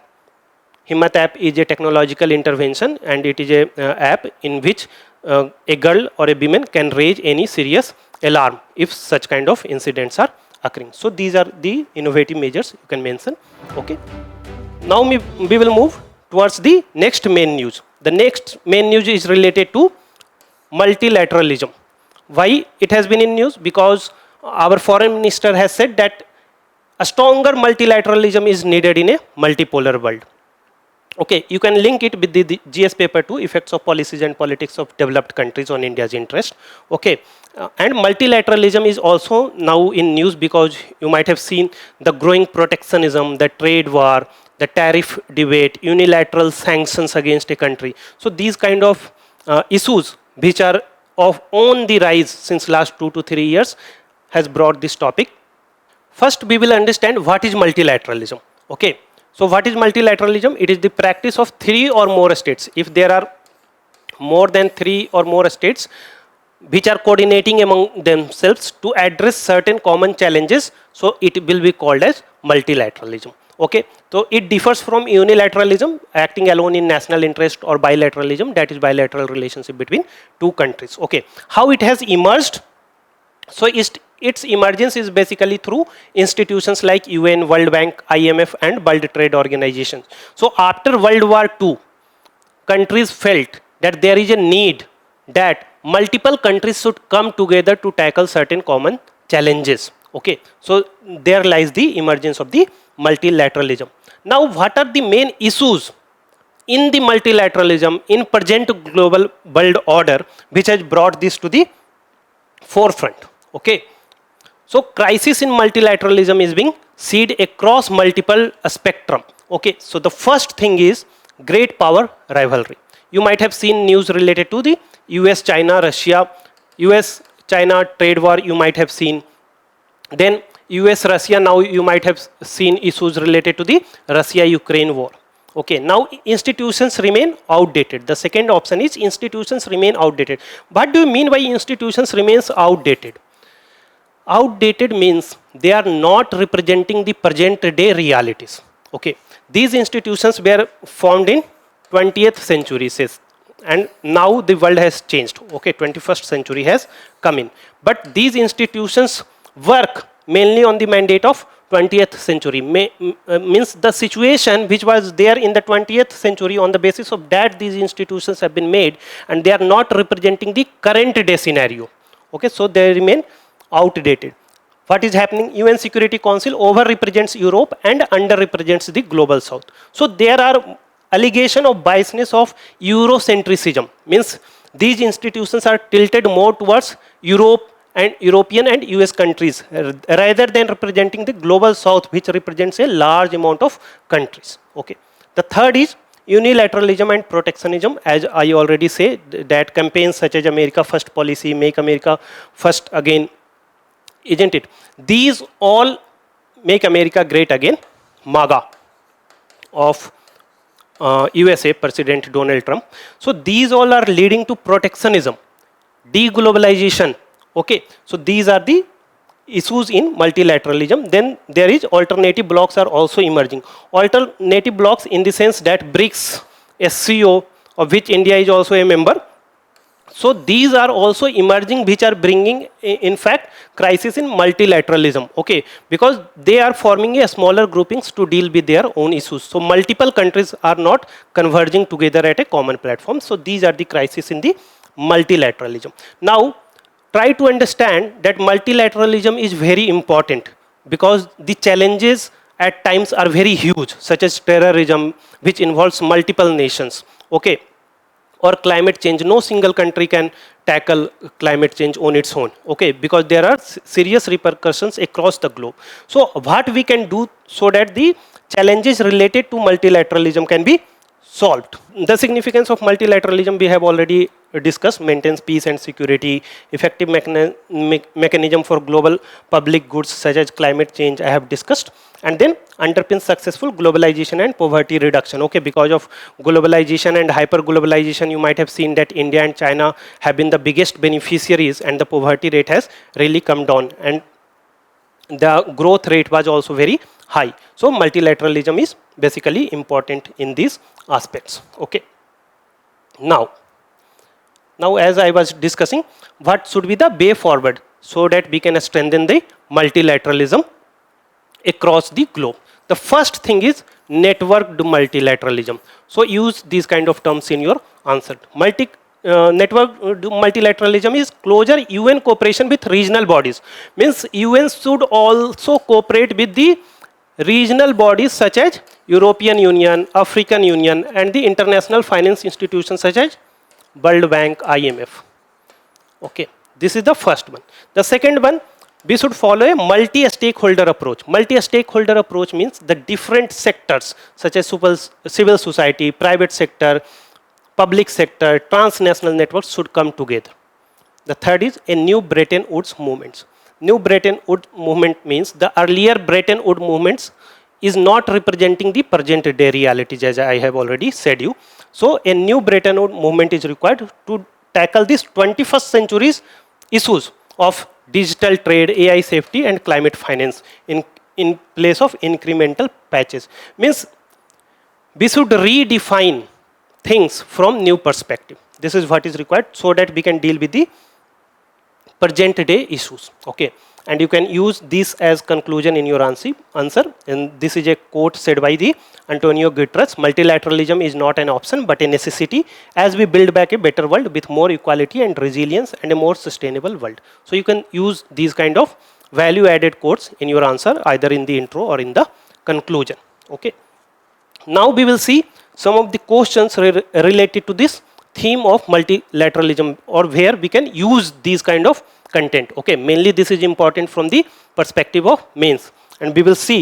Himmat app is a technological intervention, and it is a app in which a girl or a woman can raise any serious alarm if such kind of incidents are occurring. So these are the innovative measures you can mention. Okay. Now we will move towards the next main news. The next main news is related to multilateralism. Why it has been in news? Because our foreign minister has said that a stronger multilateralism is needed in a multipolar world. Okay, you can link it with the GS paper 2, effects of policies and politics of developed countries on India's interest. Okay, and multilateralism is also now in news because you might have seen the growing protectionism, the trade war, the tariff debate, unilateral sanctions against a country. So these kind of issues which are on the rise since last 2 to 3 years has brought this topic. First, we will understand what is multilateralism. Okay. So what is multilateralism? It is the practice of 3 or more states. If there are more than 3 or more states which are coordinating among themselves to address certain common challenges. So it will be called as multilateralism. Okay, so it differs from unilateralism, acting alone in national interest, or bilateralism, that is bilateral relationship between two countries. Okay, how it has emerged? So its emergence is basically through institutions like UN, World Bank, IMF, and World Trade Organization. So after World War II, countries felt that there is a need that multiple countries should come together to tackle certain common challenges. Okay, so there lies the emergence of the multilateralism. Now, what are the main issues in the multilateralism in present global world order which has brought this to the forefront? Okay, so crisis in multilateralism is being seen across multiple spectrum. Okay, so the first thing is great power rivalry. You might have seen news related to the US, China, Russia, US, China trade war, you might have seen. Then US, Russia, now you might have seen issues related to the Russia-Ukraine war. Okay, now institutions remain outdated. The second option is institutions remain outdated. What do you mean by institutions remains outdated? Outdated means they are not representing the present day realities. Okay, these institutions were formed in 20th century, says, and now the world has changed. Okay, 21st century has come in, but these institutions work mainly on the mandate of 20th century. Means the situation which was there in the 20th century, on the basis of that these institutions have been made, and they are not representing the current day scenario. Okay, so they remain outdated. What is happening? UN Security Council over represents Europe and under represents the global south. So there are allegation of biasness of Eurocentrism, means these institutions are tilted more towards Europe and European and US countries rather than representing the global south, which represents a large amount of countries. Okay. The third is unilateralism and protectionism. As I already said, that campaigns such as America First policy, Make America First Again, isn't it? These all make America great again, MAGA of USA President Donald Trump. So these all are leading to protectionism, deglobalization. Okay, so these are the issues in multilateralism. Then there is alternative blocks are also emerging. Alternative blocks in the sense that BRICS, SCO, of which India is also a member. So these are also emerging, which are bringing, in fact, crisis in multilateralism. Okay, because they are forming a smaller groupings to deal with their own issues. So multiple countries are not converging together at a common platform. So these are the crises in the multilateralism. Now, try to understand that multilateralism is very important because the challenges at times are very huge, such as terrorism, which involves multiple nations. Okay, or climate change. No single country can tackle climate change on its own. Okay, because there are serious repercussions across the globe. So what we can do so that the challenges related to multilateralism can be solved. The significance of multilateralism we have already discussed: maintains peace and security, effective mechanism for global public goods such as climate change, I have discussed, and then underpins successful globalization and poverty reduction. Okay, because of globalization and hyper globalization, you might have seen that India and China have been the biggest beneficiaries, and the poverty rate has really come down, and the growth rate was also very high. So multilateralism is basically important in these aspects. Okay, now as I was discussing, what should be the way forward so that we can strengthen the multilateralism across the globe? The first thing is networked multilateralism. So use these kind of terms in your answer. Network multilateralism is closer UN cooperation with regional bodies. Means UN should also cooperate with the regional bodies such as European Union, African Union, and the international finance institutions such as World Bank, IMF. Okay, this is the first one. The second one, we should follow a multi-stakeholder approach. Multi-stakeholder approach means the different sectors such as civil society, private sector, public sector, transnational networks should come together. The third is a new Bretton Woods movements. New Bretton Woods movement means the earlier Bretton Woods movements is not representing the present day realities, as I have already said you. So a new Bretton Woods movement is required to tackle this 21st century's issues of digital trade, AI safety, and climate finance in place of incremental patches. Means we should redefine things from new perspective. This is what is required so that we can deal with the present day issues. Okay, and you can use this as conclusion in your answer. And this is a quote said by the Antonio Guterres: multilateralism is not an option but a necessity as we build back a better world with more equality and resilience and a more sustainable world. So you can use these kind of value added quotes in your answer, either in the intro or in the conclusion. Okay, now we will see some of the questions related to this theme of multilateralism, or where we can use these kind of content. Okay, mainly this is important from the perspective of mains, and we will see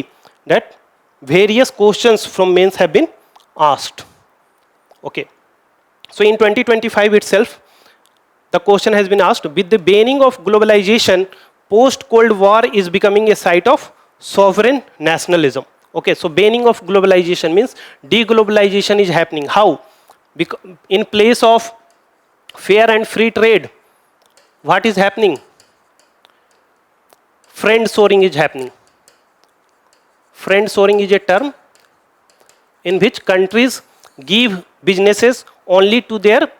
that various questions from mains have been asked. Okay, so in 2025 itself, the question has been asked: with the waning of globalization, post-Cold War is becoming a site of sovereign nationalism. Okay, so waning of globalization means deglobalization is happening. How? In place of fair and free trade, what is happening? Friend shoring is happening. Friend shoring is a term in which countries give businesses only to their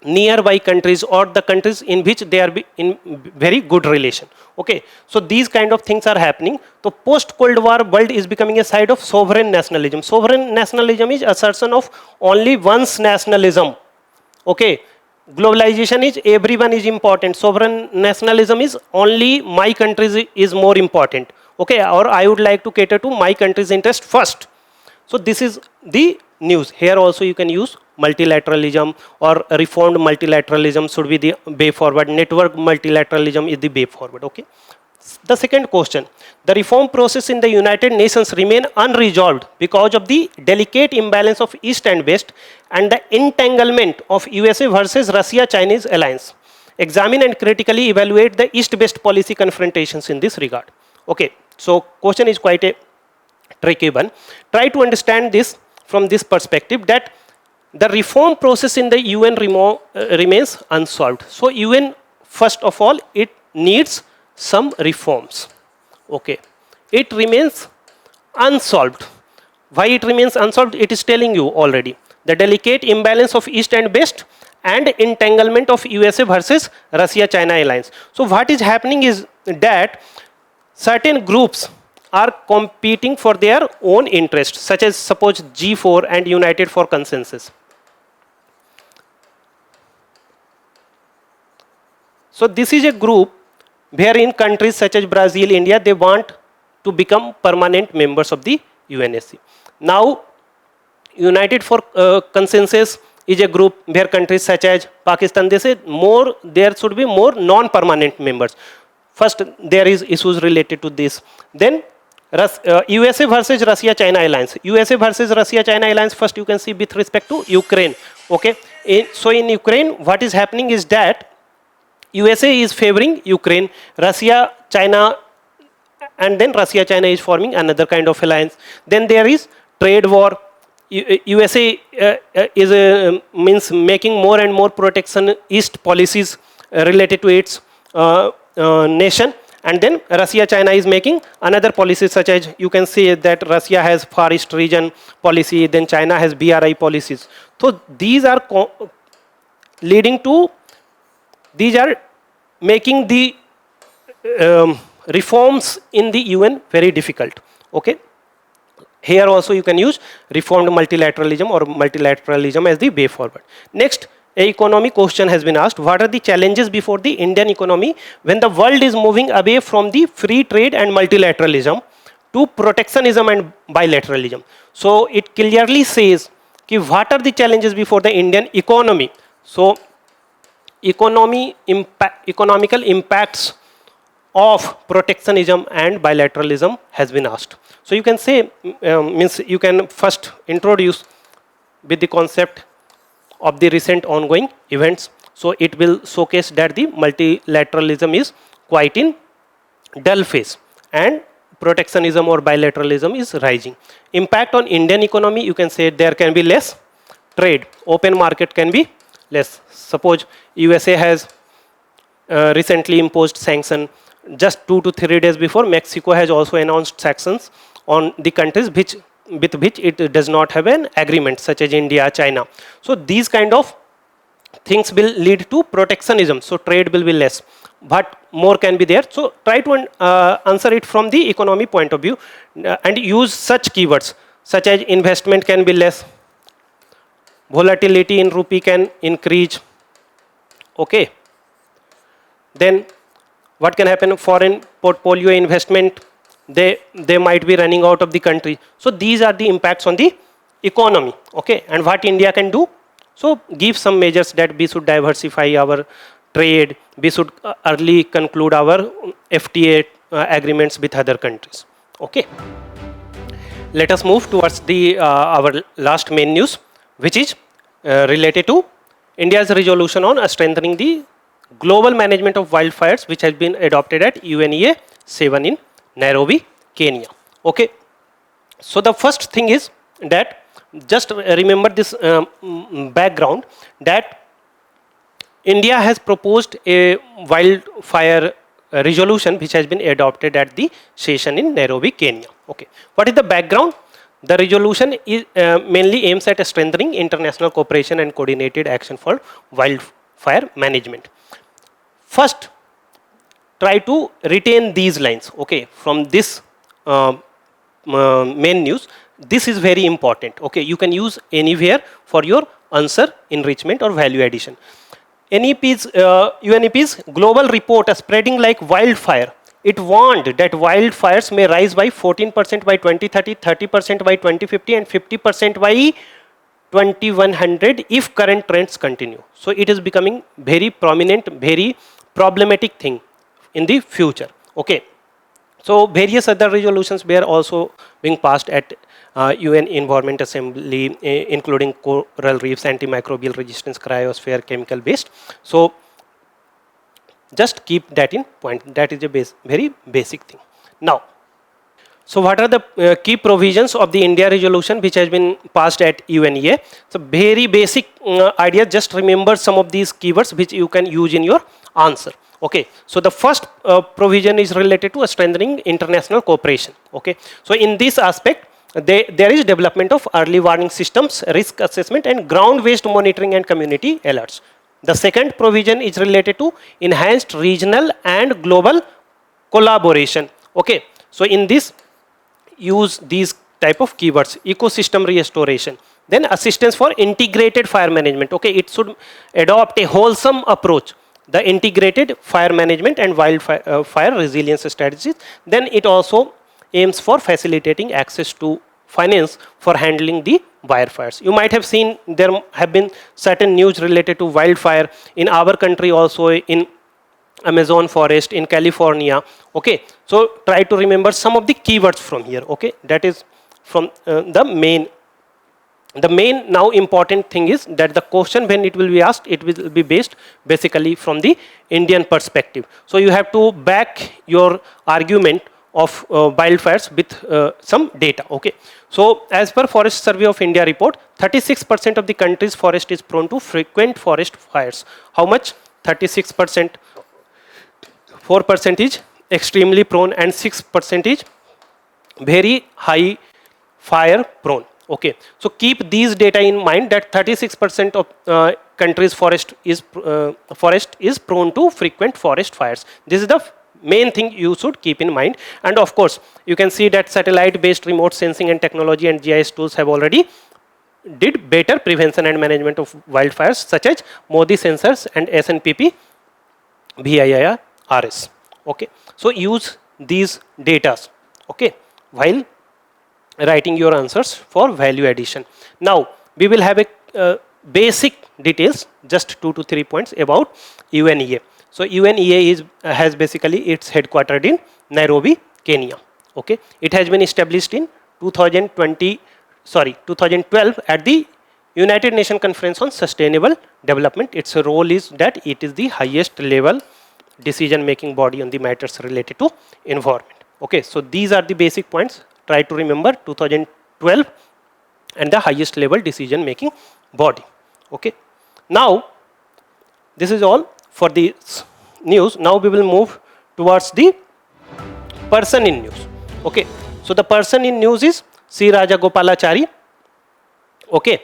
nearby countries or the countries in which they are in very good relation. Okay, so these kind of things are happening. So post Cold War world is becoming a side of sovereign nationalism. Sovereign nationalism is assertion of only one's nationalism. Okay, globalization is everyone is important. Sovereign nationalism is only my country is more important. Okay, or I would like to cater to my country's interest first. So this is the news. Here also you can use multilateralism, or reformed multilateralism should be the way forward. Network multilateralism is the way forward. Okay. The second question: the reform process in the United Nations remain unresolved because of the delicate imbalance of East and West and the entanglement of USA versus Russia-Chinese alliance. Examine and critically evaluate the East-West policy confrontations in this regard. Okay, so question is quite a tricky one. Try to understand this from this perspective, that the reform process in the UN remains unsolved. So UN, first of all, it needs some reforms. Okay, it remains unsolved. Why it remains unsolved? It is telling you already. The delicate imbalance of East and West and entanglement of USA versus Russia-China alliance. So what is happening is that certain groups are competing for their own interests, such as suppose G4 and United for Consensus. So this is a group wherein countries such as Brazil, India, they want to become permanent members of the UNSC. Now, United for Consensus is a group where countries such as Pakistan, they say there should be more non-permanent members. First, there is issues related to this. Then, USA versus Russia-China alliance. USA versus Russia-China alliance, first you can see with respect to Ukraine. Okay, so in Ukraine, what is happening is that USA is favoring Ukraine, Russia, China, and then Russia-China is forming another kind of alliance. Then there is trade war. USA means making more and more protectionist policies related to its nation. And then Russia-China is making another policy, such as you can see that Russia has Far East region policy, then China has BRI policies. So these are leading to, these are making the reforms in the UN very difficult. Okay. Here also you can use reformed multilateralism or multilateralism as the way forward. Next, a economic question has been asked. What are the challenges before the Indian economy when the world is moving away from the free trade and multilateralism to protectionism and bilateralism? So it clearly says what are the challenges before the Indian economy. So economical impacts of protectionism and bilateralism has been asked. So you can say, means you can first introduce with the concept of the recent ongoing events. So it will showcase that the multilateralism is quite in dull phase and protectionism or bilateralism is rising. Impact on Indian economy, you can say there can be less trade, open market can be less. Suppose USA has recently imposed sanction. Just 2 to 3 days before, Mexico has also announced sanctions on the countries with which it does not have an agreement, such as India, China. So these kind of things will lead to protectionism. So trade will be less, but more can be there. So try to answer it from the economy point of view and use such keywords such as investment can be less, volatility in rupee can increase. Okay. Then what can happen? Foreign portfolio investment, they might be running out of the country. So these are the impacts on the economy. Okay. And what India can do? So give some measures that we should diversify our trade, we should early conclude our FTA agreements with other countries. Okay. Let us move towards the our last main news, which is related to India's resolution on strengthening the global management of wildfires, which has been adopted at UNEA 7 in Nairobi, Kenya. Okay. So the first thing is that just remember this background, that India has proposed a wildfire resolution which has been adopted at the session in Nairobi, Kenya. Okay. What is the background? The resolution is mainly aims at strengthening international cooperation and coordinated action for wildfire management. First, try to retain these lines. Okay, from this main news. This is very important. Okay, you can use anywhere for your answer enrichment or value addition. UNEP's global report spreading like wildfire. It warned that wildfires may rise by 14% by 2030, 30% by 2050, and 50% by 2100 if current trends continue. So it is becoming very prominent, very problematic thing in the future. Okay. So various other resolutions were also being passed at UN Environment Assembly, including coral reefs, antimicrobial resistance, cryosphere, chemical waste. So just keep that in point. That is a very basic thing. Now, so what are the key provisions of the India resolution which has been passed at UNEA? So very basic idea. Just remember some of these keywords which you can use in your answer. Okay, so the first provision is related to strengthening international cooperation. Okay, so in this aspect, there is development of early warning systems, risk assessment, and ground-based monitoring and community alerts. The second provision is related to enhanced regional and global collaboration. Okay, so in this, use these type of keywords: ecosystem restoration, then assistance for integrated fire management. Okay, it should adopt a wholesome approach, the integrated fire management and wildfire fire resilience strategies. Then it also aims for facilitating access to finance for handling the wildfires. You might have seen there have been certain news related to wildfire in our country, also in Amazon forest, in California. Okay, so try to remember some of the keywords from here. Okay, that is from the main. The main now important thing is that the question when it will be asked, it will be based basically from the Indian perspective. So you have to back your argument of wildfires with some data. Okay, so as per Forest Survey of India report, 36% of the country's forest is prone to frequent forest fires. How much? 36%. 4% is extremely prone, and 6% is very high fire prone. Okay, so keep these data in mind, that 36% of country's forest is prone to frequent forest fires. This is the main thing you should keep in mind. And of course, you can see that satellite-based remote sensing and technology and GIS tools have already did better prevention and management of wildfires, such as MODI sensors and SNPP VIIRS. Okay, so use these data. Okay, while writing your answers for value addition. Now we will have a basic details, just 2 to 3 points about UNEA. So UNEA has basically its headquartered in Nairobi, Kenya. Okay, it has been established in 2012 at the United Nations Conference on Sustainable Development. Its role is that it is the highest level decision-making body on the matters related to environment. Okay, so these are the basic points. Try to remember 2012 and the highest level decision-making body. Okay, now this is all for the news. Now we will move towards the person in news. Okay, so the person in news is C. Rajagopalachari. Okay,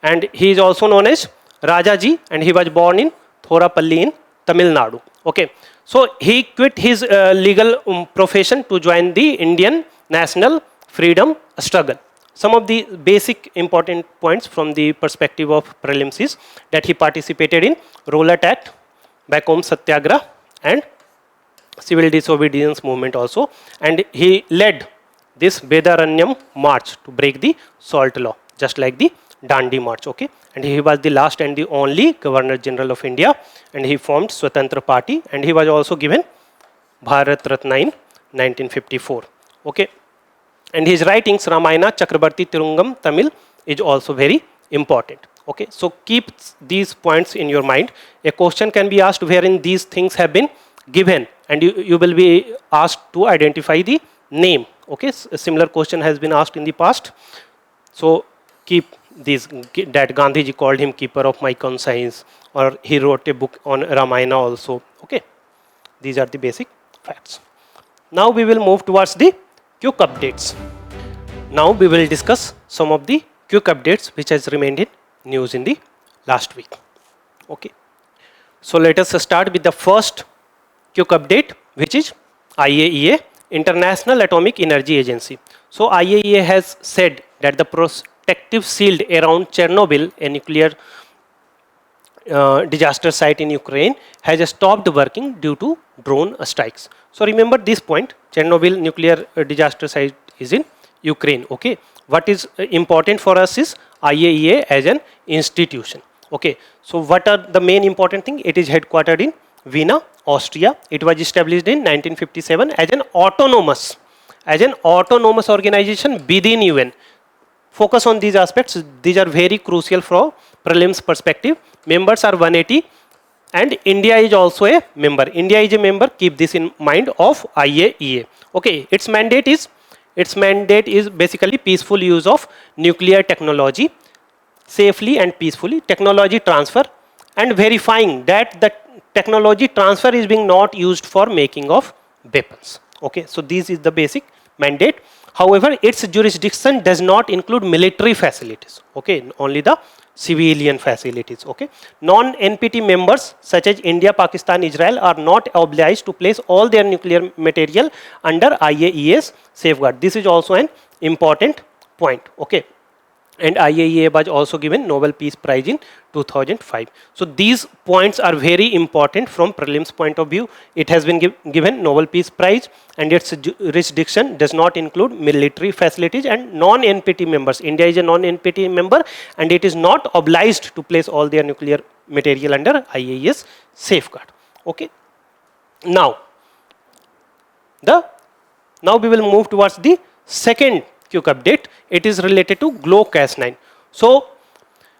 and he is also known as Rajaji, and he was born in Thorapalli in Tamil Nadu. Okay, so he quit his legal profession to join the Indian national freedom struggle. Some of the basic important points from the perspective of prelims is that he participated in Rowlatt Act, Back Home Satyagraha, and civil disobedience movement also, and he led this Vedaranyam march to break the salt law, just like the Dandi march. Okay, and he was the last and the only Governor General of India, and he formed Swatantra Party, and he was also given Bharat Ratna in 1954. Okay, and his writings Ramayana, Chakrabarti Tirungam, Tamil is also very important. Okay, so keep these points in your mind. A question can be asked wherein these things have been given, and you will be asked to identify the name. Okay, a similar question has been asked in the past. So keep these, that Gandhiji called him keeper of my conscience, or he wrote a book on Ramayana also. Okay, these are the basic facts. Now we will move towards the quick updates. Now we will discuss some of the quick updates which has remained in news in the last week. Okay, so let us start with the first quick update, which is IAEA, International Atomic Energy Agency. So IAEA has said that the protective shield around Chernobyl, a nuclear disaster site in Ukraine, has stopped working due to drone strikes. So remember this point, Chernobyl nuclear disaster site is in Ukraine. Okay, what is important for us is IAEA as an institution. Okay, so what are the main important thing? It is headquartered in Vienna, Austria. It was established in 1957 as an autonomous organization within UN. Focus on these aspects. These are very crucial from prelims perspective. Members are 180, and India is also a member. India is a member. Keep this in mind of IAEA. Okay, its mandate is basically peaceful use of nuclear technology, safely and peacefully, technology transfer, and verifying that the technology transfer is being not used for making of weapons. Okay, so this is the basic mandate. However, its jurisdiction does not include military facilities. Okay, only the civilian facilities. Okay, non-NPT members such as India, Pakistan, Israel are not obliged to place all their nuclear material under IAEA's safeguard. This is also an important point. Okay, and IAEA was also given Nobel Peace Prize in 2005. So these points are very important from prelims point of view. It has been given Nobel Peace Prize, and its jurisdiction does not include military facilities and non-NPT members. India is a non-NPT member, and it is not obliged to place all their nuclear material under IAEA's safeguard. Okay. Now we will move towards the second quick update. It is related to GLO-Cas9. So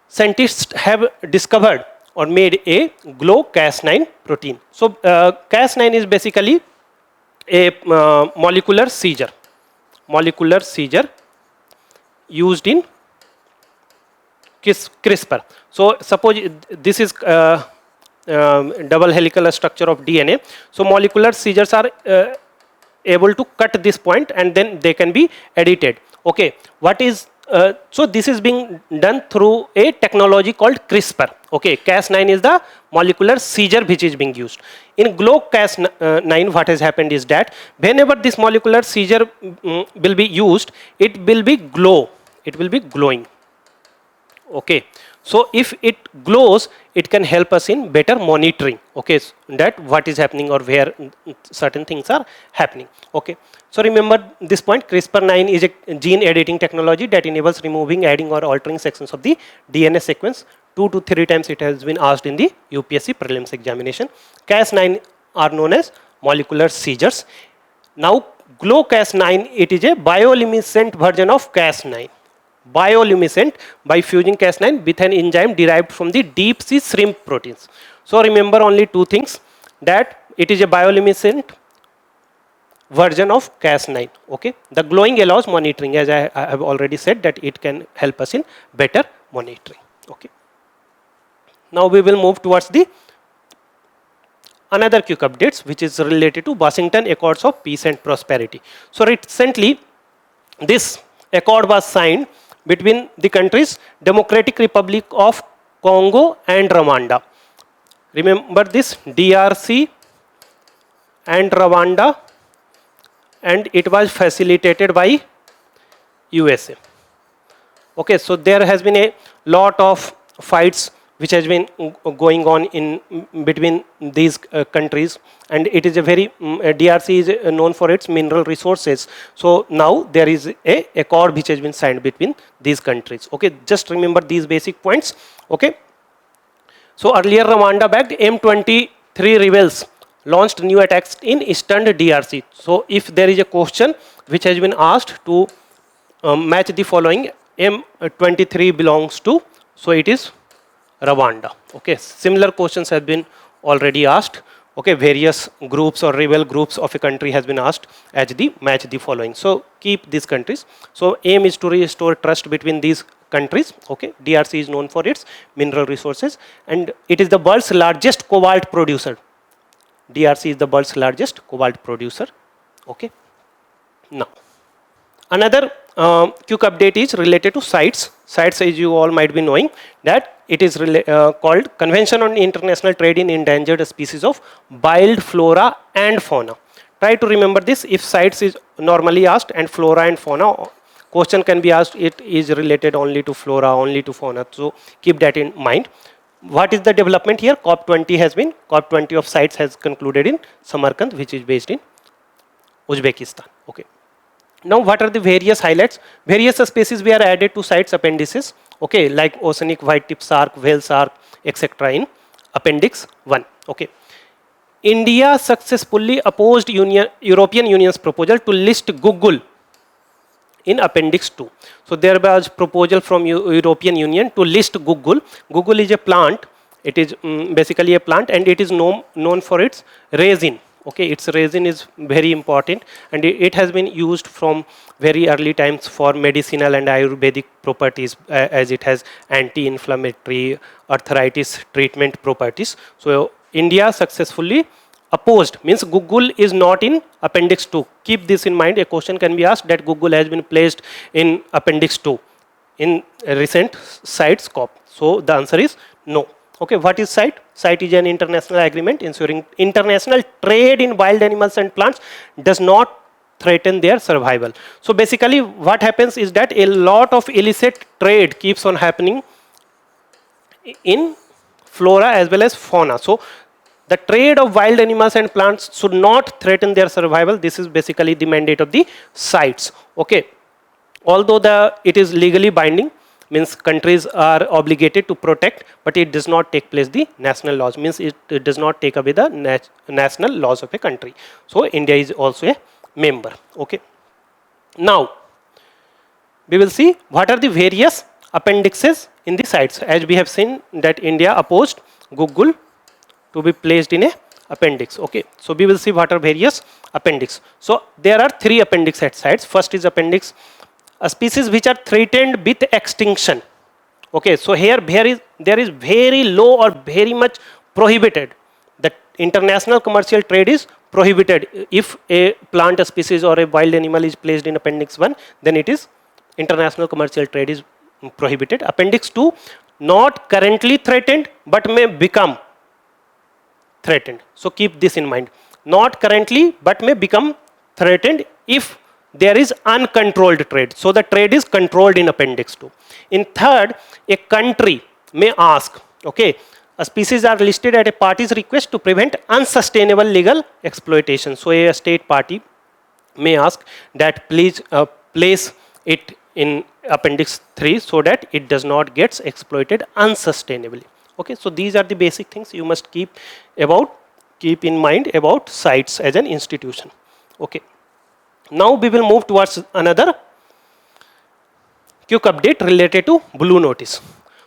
scientists have discovered or made a GLO-Cas9 protein. So Cas9 is basically a molecular seizure used in CRISPR. So suppose this is double helical structure of DNA. So molecular seizures are able to cut this point, and then they can be edited. Okay, what is so this is being done through a technology called CRISPR. Okay, Cas9 is the molecular seizure which is being used. In GLO-Cas9, what has happened is that whenever this molecular seizure will be used, it will be glowing. Okay, so if it glows, it can help us in better monitoring. Okay, so that what is happening or where certain things are happening. Okay, so remember this point, CRISPR-9 is a gene editing technology that enables removing, adding or altering sections of the DNA sequence. 2 to 3 times it has been asked in the UPSC prelims examination. Cas9 are known as molecular seizures. Now GLO-Cas9, it is a bioluminescent version of Cas9. Bioluminescent by fusing Cas9 with an enzyme derived from the deep sea shrimp proteins. So remember only two things, that it is a bioluminescent version of Cas9. Okay, the glowing allows monitoring, as I have already said, that it can help us in better monitoring. Okay. Now we will move towards the another quick updates which is related to Washington Accords of Peace and Prosperity. So recently this accord was signed between the countries Democratic Republic of Congo and Rwanda. Remember this DRC and Rwanda, and it was facilitated by USA. Okay, so there has been a lot of fights which has been going on in between these countries, and it is a very DRC is known for its mineral resources. So now there is a accord which has been signed between these countries. Okay, just remember these basic points. Okay, so earlier Rwanda backed M23 rebels launched new attacks in eastern DRC. So if there is a question which has been asked to match the following, M23 belongs to, so it is Rwanda. Okay, similar questions have been already asked. Okay, various groups or rebel groups of a country has been asked as the match the following. So keep these countries. So aim is to restore trust between these countries. Okay, DRC is known for its mineral resources, and it is the world's largest cobalt producer. DRC is the world's largest cobalt producer. Okay, now another quick update is related to CITES. CITES, as you all might be knowing, that it is called Convention on International Trade in Endangered Species of Wild Flora and Fauna. Try to remember this. If CITES is normally asked and flora and fauna, question can be asked, it is related only to flora, only to fauna. So keep that in mind. What is the development here? COP20 has been, COP20 of CITES has concluded in Samarkand, which is based in Uzbekistan. Okay. Now what are the various highlights? Various species were added to CITES appendices. Okay, like oceanic white-tip shark, whale shark, etc. in Appendix 1. Okay. India successfully opposed European Union's proposal to list Google in Appendix 2. So there was proposal from European Union to list Google. Google is a plant. It is basically a plant, and it is known for its resin. Okay, its resin is very important, and it has been used from very early times for medicinal and Ayurvedic properties, as it has anti-inflammatory, arthritis treatment properties. So India successfully opposed, means Google is not in Appendix 2. Keep this in mind. A question can be asked that Google has been placed in Appendix 2 in recent CITES COP. So the answer is no. Okay, what is CITES? CITES is an international agreement ensuring international trade in wild animals and plants does not threaten their survival. So basically what happens is that a lot of illicit trade keeps on happening in flora as well as fauna. So the trade of wild animals and plants should not threaten their survival. This is basically the mandate of the CITES. Okay, although it is legally binding, means countries are obligated to protect, but it does not take place the national laws, means it does not take away the national laws of a country. So India is also a member. Okay, now we will see what are the various appendixes in the CITES. As we have seen that India opposed Google to be placed in a appendix. Okay, so we will see what are various appendix. So there are 3 appendix at CITES. First is appendix species which are threatened with extinction. Okay, so here there is very low or very much prohibited. The international commercial trade is prohibited. If a plant species or a wild animal is placed in Appendix 1, then it is international commercial trade is prohibited. Appendix 2, not currently threatened but may become threatened. So keep this in mind. Not currently but may become threatened if there is uncontrolled trade. So the trade is controlled in Appendix 2. In third, a country may ask, okay, a species are listed at a party's request to prevent unsustainable legal exploitation. So a state party may ask that please place it in Appendix 3 so that it does not get exploited unsustainably. Okay, so these are the basic things you must keep in mind about CITES as an institution. Okay. Now we will move towards another quick update related to Blue Notice.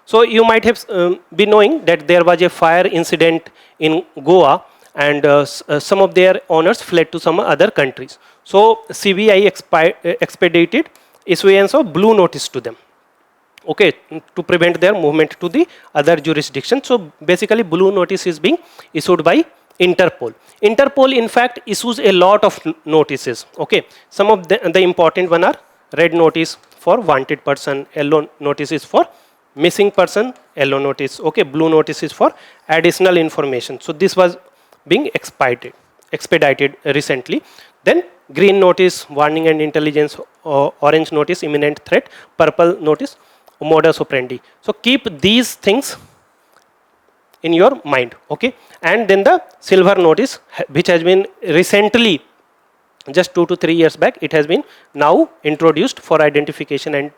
So you might have been knowing that there was a fire incident in Goa, and some of their owners fled to some other countries. So CBI expedited issuance of Blue Notice to them. okay, to prevent their movement to the other jurisdiction. So basically blue notice is being issued by Interpol. Interpol in fact issues a lot of notices, okay. Some of the important one are red notice for wanted person, yellow notice is for missing person, yellow notice, okay, blue notice is for additional information. So this was being expedited recently. Then green notice, warning and intelligence, orange notice, imminent threat, purple notice, modus operandi. So keep these things in your mind, okay. And then the silver notice, which has been recently, just 2 to 3 years back, it has been now introduced for identification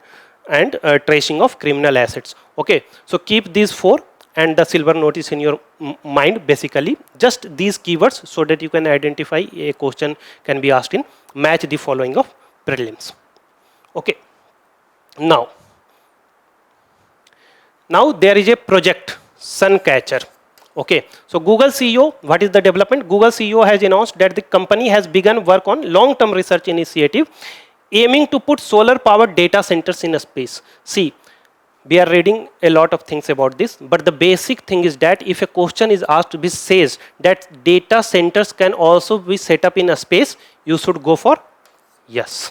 and tracing of criminal assets, okay. So keep these 4 and the silver notice in your mind, basically just these keywords, so that you can identify a question can be asked in match the following of prelims, okay. Now there is a project Suncatcher, okay. So Google CEO, what is the development? Google CEO has announced that the company has begun work on long-term research initiative aiming to put solar powered data centers in space. See, we are reading a lot of things about this, but the basic thing is that if a question is asked which says that data centers can also be set up in a space, you should go for yes,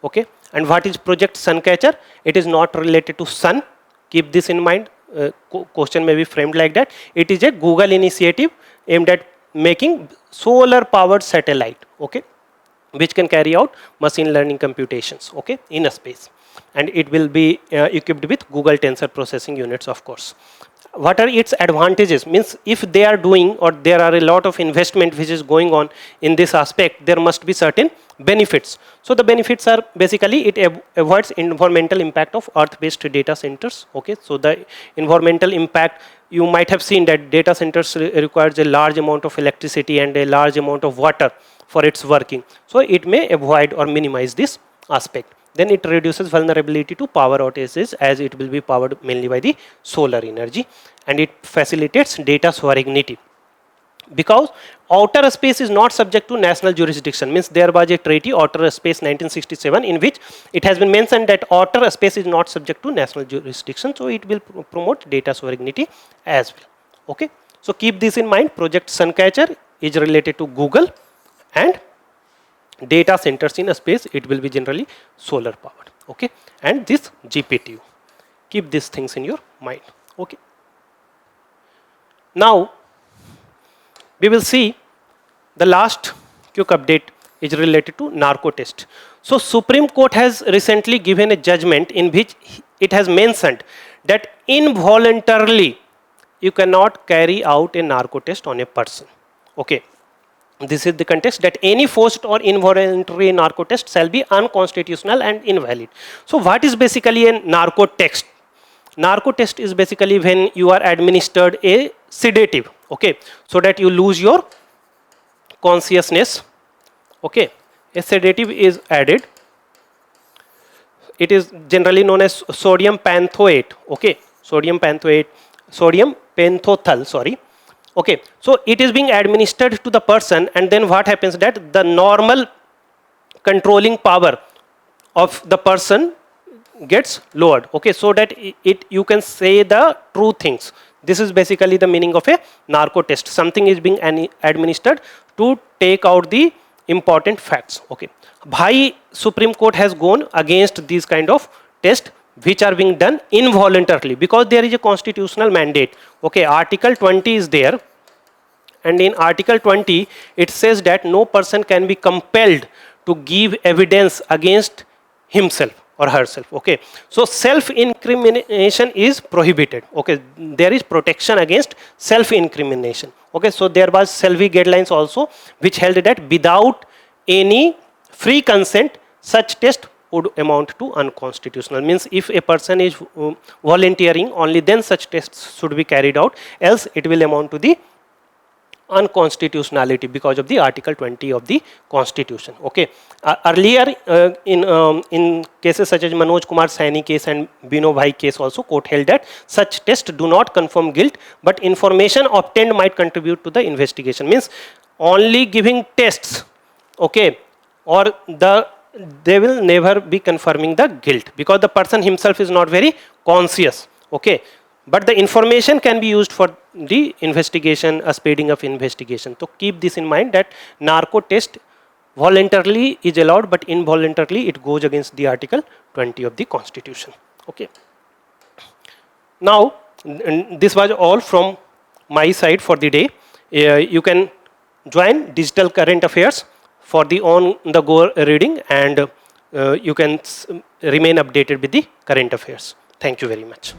okay. And what is project Suncatcher? It is not related to sun, keep this in mind. Question may be framed like that. It is a Google initiative aimed at making solar powered satellite, okay, which can carry out machine learning computations, okay, in a space, and it will be equipped with Google tensor processing units, of course. What are its advantages? Means if they are doing, or there are a lot of investment which is going on in this aspect, there must be certain benefits. So the benefits are basically it avoids environmental impact of earth-based data centers, okay. So the environmental impact, you might have seen that data centers requires a large amount of electricity and a large amount of water for its working. So it may avoid or minimize this aspect. Then it reduces vulnerability to power outages, as it will be powered mainly by the solar energy, and it facilitates data sovereignty. Because outer space is not subject to national jurisdiction, means there was a treaty, outer space 1967, in which it has been mentioned that outer space is not subject to national jurisdiction, so it will promote data sovereignty as well, okay. So keep this in mind. Project Suncatcher is related to Google, and data centers in a space, it will be generally solar powered, okay. And this GPTU, keep these things in your mind, okay. Now we will see the last quick update is related to narco test. So Supreme Court has recently given a judgment in which it has mentioned that involuntarily you cannot carry out a narco test on a person, okay. This is the context, that any forced or involuntary narco test shall be unconstitutional and invalid. So what is basically a narco test? Narco test is basically when you are administered a sedative, okay, so that you lose your consciousness, okay. A sedative is added. It is generally known as sodium pentothal, okay, sodium pentothal, sorry. Okay, so it is being administered to the person, and then what happens that the normal controlling power of the person gets lowered, okay, so that you can say the true things. This is basically the meaning of a narco test. Something is being administered to take out the important facts, okay. Why Supreme Court has gone against these kind of tests which are being done involuntarily? Because there is a constitutional mandate, okay. Article 20 is there, and in Article 20 it says that no person can be compelled to give evidence against himself or herself, okay. So self-incrimination is prohibited, okay. There is protection against self-incrimination, okay. So there was Selvi guidelines also, which held that without any free consent, such test would amount to unconstitutional. Means if a person is volunteering, only then such tests should be carried out, else it will amount to the unconstitutionality because of the Article 20 of the Constitution, okay. Earlier in cases such as Manoj Kumar Saini case and Bino Bhai case also, court held that such tests do not confirm guilt, but information obtained might contribute to the investigation. Means only giving tests, okay, or the they will never be confirming the guilt, because the person himself is not very conscious. Okay, but the information can be used for the investigation, a speeding of investigation. So keep this in mind, that narco test voluntarily is allowed, but involuntarily it goes against the article 20 of the constitution. Okay, now this was all from my side for the day. You can join digital current affairs for the on the go reading, and you can remain updated with the current affairs. Thank you very much.